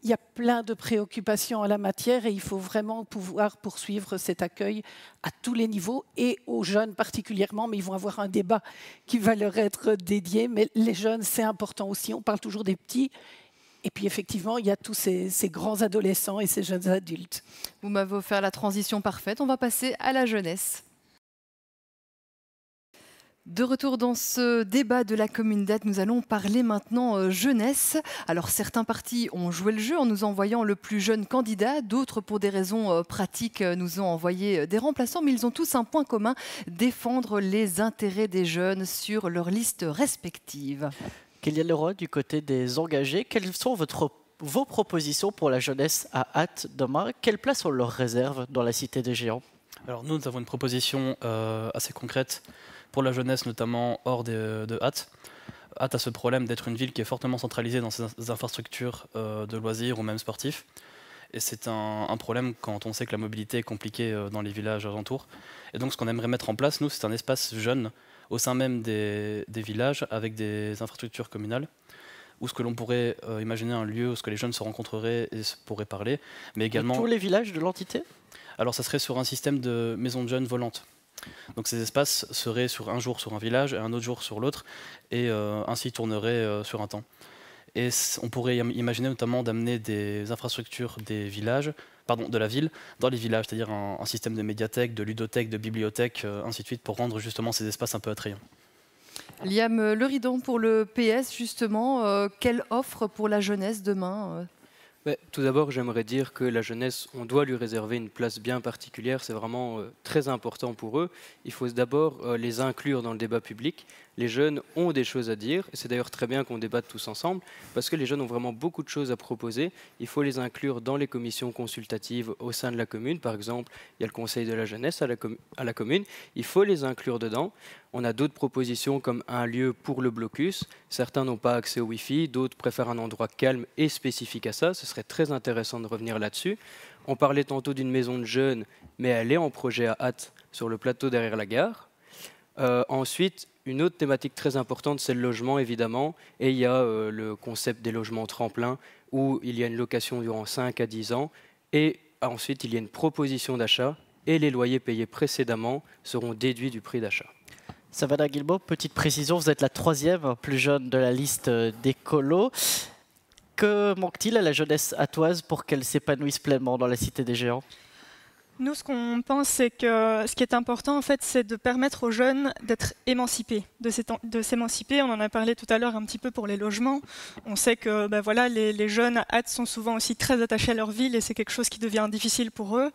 S16: il y a plein de préoccupations en la matière et il faut vraiment pouvoir poursuivre cet accueil à tous les niveaux et aux jeunes particulièrement, mais ils vont avoir un débat qui va leur être dédié, mais les jeunes, c'est important aussi, on parle toujours des petits. Et puis effectivement, il y a tous ces grands adolescents et ces jeunes adultes.
S8: Vous m'avez offert la transition parfaite. On va passer à la jeunesse. De retour dans ce débat de la commune d'Ath, nous allons parler maintenant jeunesse. Alors certains partis ont joué le jeu en nous envoyant le plus jeune candidat, d'autres pour des raisons pratiques nous ont envoyé des remplaçants, mais ils ont tous un point commun, défendre les intérêts des jeunes sur leurs listes respectives.
S2: Kylian Leroy, du côté des engagés, quelles sont vos propositions pour la jeunesse à Ath demain? Quelle place on leur réserve dans la Cité des Géants?
S20: Alors nous avons une proposition assez concrète pour la jeunesse, notamment hors de Ath. Ath a ce problème d'être une ville qui est fortement centralisée dans ses infrastructures de loisirs ou même sportifs. Et c'est un problème quand on sait que la mobilité est compliquée dans les villages alentours. Et donc ce qu'on aimerait mettre en place, nous, c'est un espace jeune au sein même des villages avec des infrastructures communales, où ce que l'on pourrait imaginer un lieu où ce que les jeunes se rencontreraient et pourraient parler, mais également...
S2: Tous les villages de l'entité?
S20: Alors ça serait sur un système de maisons de jeunes volantes. Donc ces espaces seraient sur un jour sur un village et un autre jour sur l'autre, et ainsi tourneraient sur un temps. Et on pourrait imaginer notamment d'amener des infrastructures de la ville dans les villages, c'est-à-dire un système de médiathèque, de ludothèque, de bibliothèque, ainsi de suite, pour rendre justement ces espaces un peu attrayants.
S8: Liam Leridon, pour le PS, justement, quelle offre pour la jeunesse demain?
S21: Tout d'abord, j'aimerais dire que la jeunesse, on doit lui réserver une place bien particulière. C'est vraiment très important pour eux. Il faut d'abord les inclure dans le débat public. Les jeunes ont des choses à dire. Et c'est d'ailleurs très bien qu'on débatte tous ensemble, parce que les jeunes ont vraiment beaucoup de choses à proposer. Il faut les inclure dans les commissions consultatives au sein de la commune. Par exemple, il y a le conseil de la jeunesse à la commune. Il faut les inclure dedans. On a d'autres propositions comme un lieu pour le blocus. Certains n'ont pas accès au Wi-Fi, d'autres préfèrent un endroit calme et spécifique à ça. Ce serait très intéressant de revenir là-dessus. On parlait tantôt d'une maison de jeunes, mais elle est en projet à Ath, sur le plateau derrière la gare. Ensuite, une autre thématique très importante, c'est le logement, évidemment. Et il y a le concept des logements tremplins, où il y a une location durant 5 à 10 ans. Et ensuite, il y a une proposition d'achat, et les loyers payés précédemment seront déduits du prix d'achat.
S2: Savannah Guilbault, petite précision, vous êtes la 3e plus jeune de la liste des colos. Que manque-t-il à la jeunesse athoise pour qu'elle s'épanouisse pleinement dans la Cité des Géants?
S22: Nous, ce qu'on pense, c'est que ce qui est important, en fait, c'est de permettre aux jeunes d'être émancipés, de s'émanciper. On en a parlé tout à l'heure un petit peu pour les logements. On sait que voilà, les jeunes à Ath sont souvent aussi très attachés à leur ville et c'est quelque chose qui devient difficile pour eux.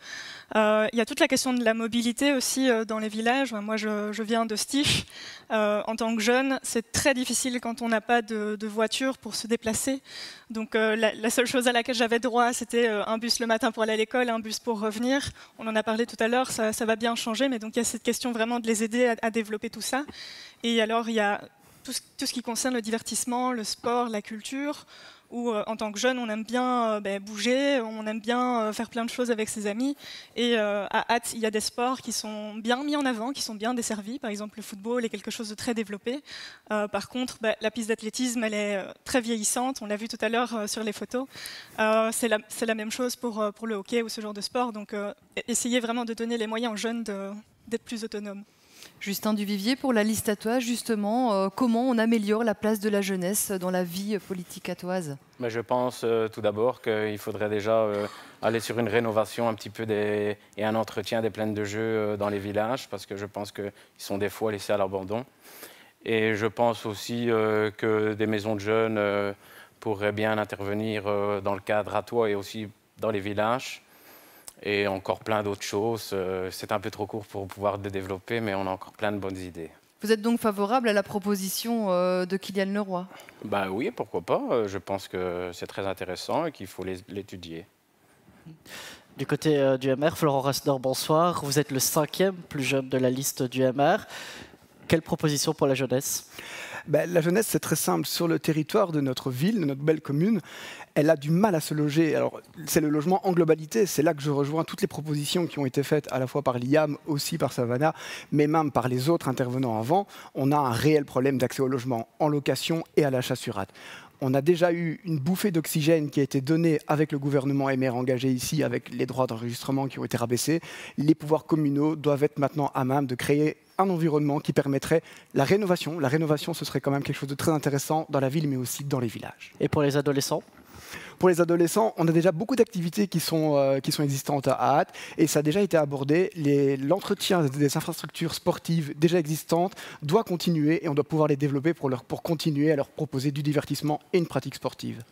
S22: Il y a toute la question de la mobilité aussi dans les villages. Moi, je viens de Stich. En tant que jeune, c'est très difficile quand on n'a pas de voiture pour se déplacer. Donc la seule chose à laquelle j'avais droit, c'était un bus le matin pour aller à l'école, un bus pour revenir. On en a parlé tout à l'heure, ça va bien changer, mais donc il y a cette question vraiment de les aider à développer tout ça. Et alors il y a tout ce qui concerne le divertissement, le sport, la culture, où en tant que jeune, on aime bien bouger, on aime bien faire plein de choses avec ses amis. Et à Ath, il y a des sports qui sont bien mis en avant, qui sont bien desservis. Par exemple, le football est quelque chose de très développé. Par contre, la piste d'athlétisme, elle est très vieillissante. On l'a vu tout à l'heure sur les photos. C'est la même chose pour le hockey ou ce genre de sport. Donc, essayez vraiment de donner les moyens aux jeunes d'être plus autonomes.
S8: Justin Duvivier, pour la liste athoise, justement, comment on améliore la place de la jeunesse dans la vie politique athoise?
S23: Je pense tout d'abord qu'il faudrait déjà aller sur une rénovation un petit peu et un entretien des plaines de jeux dans les villages, parce que je pense qu'ils sont des fois laissés à l'abandon. Et je pense aussi que des maisons de jeunes pourraient bien intervenir dans le cadre athois et aussi dans les villages. Et encore plein d'autres choses. C'est un peu trop court pour pouvoir les développer, mais on a encore plein de bonnes idées.
S8: Vous êtes donc favorable à la proposition de Kylian Leroy?
S23: Oui, pourquoi pas. Je pense que c'est très intéressant et qu'il faut l'étudier.
S2: Du côté du MR, Florent Rasseneur, bonsoir. Vous êtes le 5e plus jeune de la liste du MR. Quelle proposition pour la jeunesse?
S1: La jeunesse, c'est très simple. Sur le territoire de notre ville, de notre belle commune, elle a du mal à se loger. Alors, c'est le logement en globalité. C'est là que je rejoins toutes les propositions qui ont été faites à la fois par l'IAM, aussi par Savannah, mais même par les autres intervenants avant. On a un réel problème d'accès au logement en location et à l'achat sur rate. On a déjà eu une bouffée d'oxygène qui a été donnée avec le gouvernement MR engagé ici, avec les droits d'enregistrement qui ont été rabaissés. Les pouvoirs communaux doivent être maintenant à même de créer un environnement qui permettrait la rénovation. La rénovation, ce serait quand même quelque chose de très intéressant dans la ville, mais aussi dans les villages.
S2: Et pour les adolescents ?
S1: Pour les adolescents, on a déjà beaucoup d'activités qui sont existantes à Ath, et ça a déjà été abordé. L'entretien des infrastructures sportives déjà existantes doit continuer, et on doit pouvoir les développer pour continuer à leur proposer du divertissement et une pratique sportive.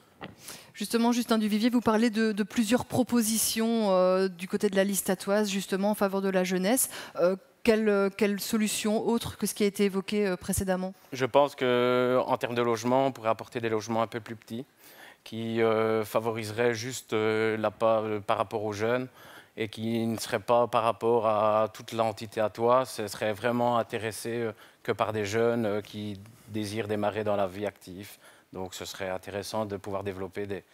S8: Justement, Justin Duvivier, vous parlez de plusieurs propositions du côté de la liste attoise, justement, en faveur de la jeunesse. Quelle solution autre que ce qui a été évoqué précédemment ?
S23: Je pense qu'en termes de logement, on pourrait apporter des logements un peu plus petits qui favoriseraient juste par rapport aux jeunes et qui ne seraient pas par rapport à toute l'entité attoise. Ce serait vraiment intéressé que par des jeunes qui désirent démarrer dans la vie active. Donc ce serait intéressant de pouvoir développer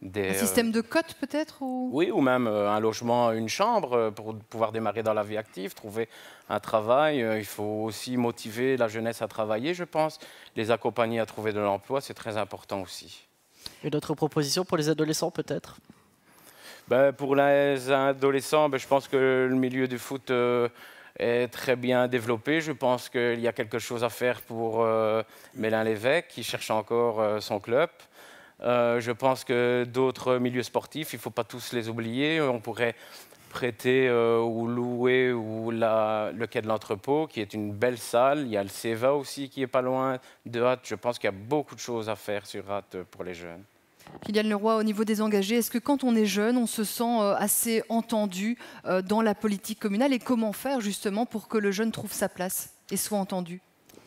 S8: un système de cotes peut-être ou...
S23: Oui, ou même un logement, une chambre pour pouvoir démarrer dans la vie active, trouver un travail. Il faut aussi motiver la jeunesse à travailler, je pense. Les accompagner à trouver de l'emploi, c'est très important aussi.
S2: Une autre proposition pour les adolescents peut-être ?
S23: Pour les adolescents, je pense que le milieu du foot est très bien développé. Je pense qu'il y a quelque chose à faire pour Mélin Lévesque, qui cherche encore son club. Je pense que d'autres milieux sportifs, il ne faut pas tous les oublier. On pourrait prêter ou louer le quai de l'entrepôt, qui est une belle salle. Il y a le CEVA aussi qui est pas loin de Ath. Je pense qu'il y a beaucoup de choses à faire sur Ath pour les jeunes.
S8: Kylian Leroy, au niveau des engagés, est-ce que quand on est jeune, on se sent assez entendu dans la politique communale ? Et comment faire justement pour que le jeune trouve sa place et soit entendu ?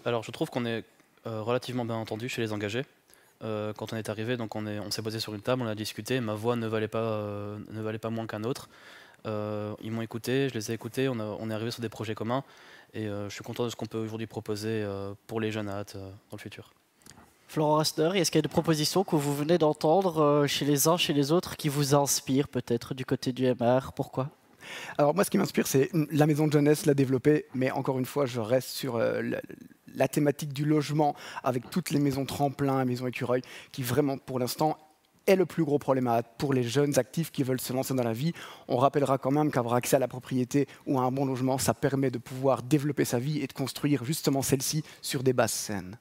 S20: Alors je trouve qu'on est relativement bien entendu chez les engagés. Quand on est arrivé, donc on s'est posé sur une table, on a discuté. Ma voix ne valait pas moins qu'un autre. Ils m'ont écouté, je les ai écoutés. On est arrivé sur des projets communs et je suis content de ce qu'on peut aujourd'hui proposer pour les jeunes à Ath dans le futur.
S2: Florent Rastner, est-ce qu'il y a des propositions que vous venez d'entendre chez les uns, chez les autres, qui vous inspirent peut-être du côté du MR ? Pourquoi ?
S1: Alors moi, ce qui m'inspire, c'est la maison de jeunesse, la développer, mais encore une fois, je reste sur la thématique du logement, avec toutes les maisons tremplins, maisons écureuils, qui vraiment, pour l'instant, est le plus gros problème pour les jeunes actifs qui veulent se lancer dans la vie. On rappellera quand même qu'avoir accès à la propriété ou à un bon logement, ça permet de pouvoir développer sa vie et de construire justement celle-ci sur des bases saines.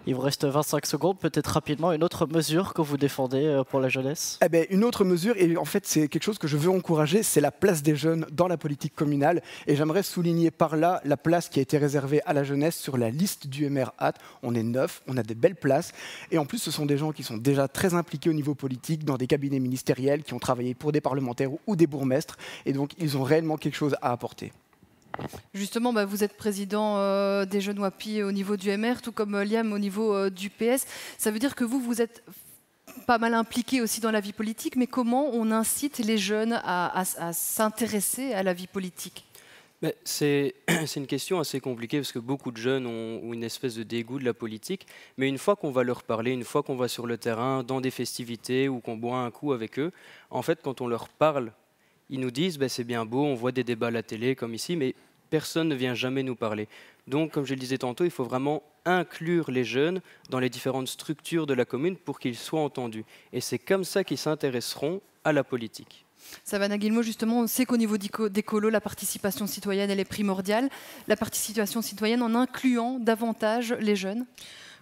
S2: Il vous reste 25 secondes, peut-être rapidement, une autre mesure que vous défendez pour la jeunesse ?
S1: Une autre mesure, et en fait c'est quelque chose que je veux encourager, c'est la place des jeunes dans la politique communale. Et j'aimerais souligner par là la place qui a été réservée à la jeunesse sur la liste du MR Ath. On est 9, on a des belles places. Et en plus, ce sont des gens qui sont déjà très impliqués au niveau politique, dans des cabinets ministériels, qui ont travaillé pour des parlementaires ou des bourgmestres. Et donc, ils ont réellement quelque chose à apporter.
S8: Justement, vous êtes président des jeunes WAPI au niveau du MR, tout comme Liam au niveau du PS. Ça veut dire que vous êtes pas mal impliqué aussi dans la vie politique, mais comment on incite les jeunes à s'intéresser à la vie politique ?
S21: C'est une question assez compliquée parce que beaucoup de jeunes ont une espèce de dégoût de la politique, mais une fois qu'on va leur parler, une fois qu'on va sur le terrain, dans des festivités ou qu'on boit un coup avec eux, en fait, quand on leur parle, ils nous disent c'est bien beau, on voit des débats à la télé comme ici, mais personne ne vient jamais nous parler. Donc, comme je le disais tantôt, il faut vraiment inclure les jeunes dans les différentes structures de la commune pour qu'ils soient entendus. Et c'est comme ça qu'ils s'intéresseront à la politique.
S8: Savannah Guillemot, justement, on sait qu'au niveau d'Écolo, la participation citoyenne, elle est primordiale. La participation citoyenne en incluant davantage les jeunes ?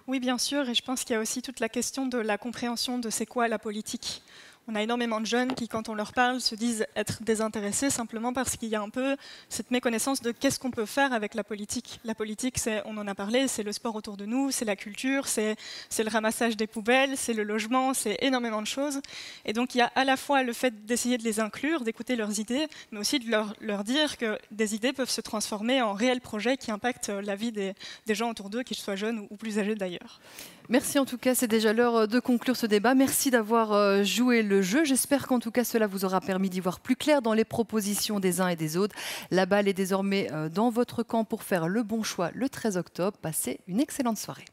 S22: Oui, bien sûr, et je pense qu'il y a aussi toute la question de la compréhension de c'est quoi la politique. On a énormément de jeunes qui, quand on leur parle, se disent être désintéressés simplement parce qu'il y a un peu cette méconnaissance de qu'est-ce qu'on peut faire avec la politique. La politique, on en a parlé, c'est le sport autour de nous, c'est la culture, c'est le ramassage des poubelles, c'est le logement, c'est énormément de choses. Et donc il y a à la fois le fait d'essayer de les inclure, d'écouter leurs idées, mais aussi de leur dire que des idées peuvent se transformer en réels projets qui impactent la vie des gens autour d'eux, qu'ils soient jeunes ou plus âgés d'ailleurs.
S8: Merci en tout cas, c'est déjà l'heure de conclure ce débat. Merci d'avoir joué le jeu. J'espère qu'en tout cas cela vous aura permis d'y voir plus clair dans les propositions des uns et des autres. La balle est désormais dans votre camp pour faire le bon choix le 13 octobre. Passez une excellente soirée.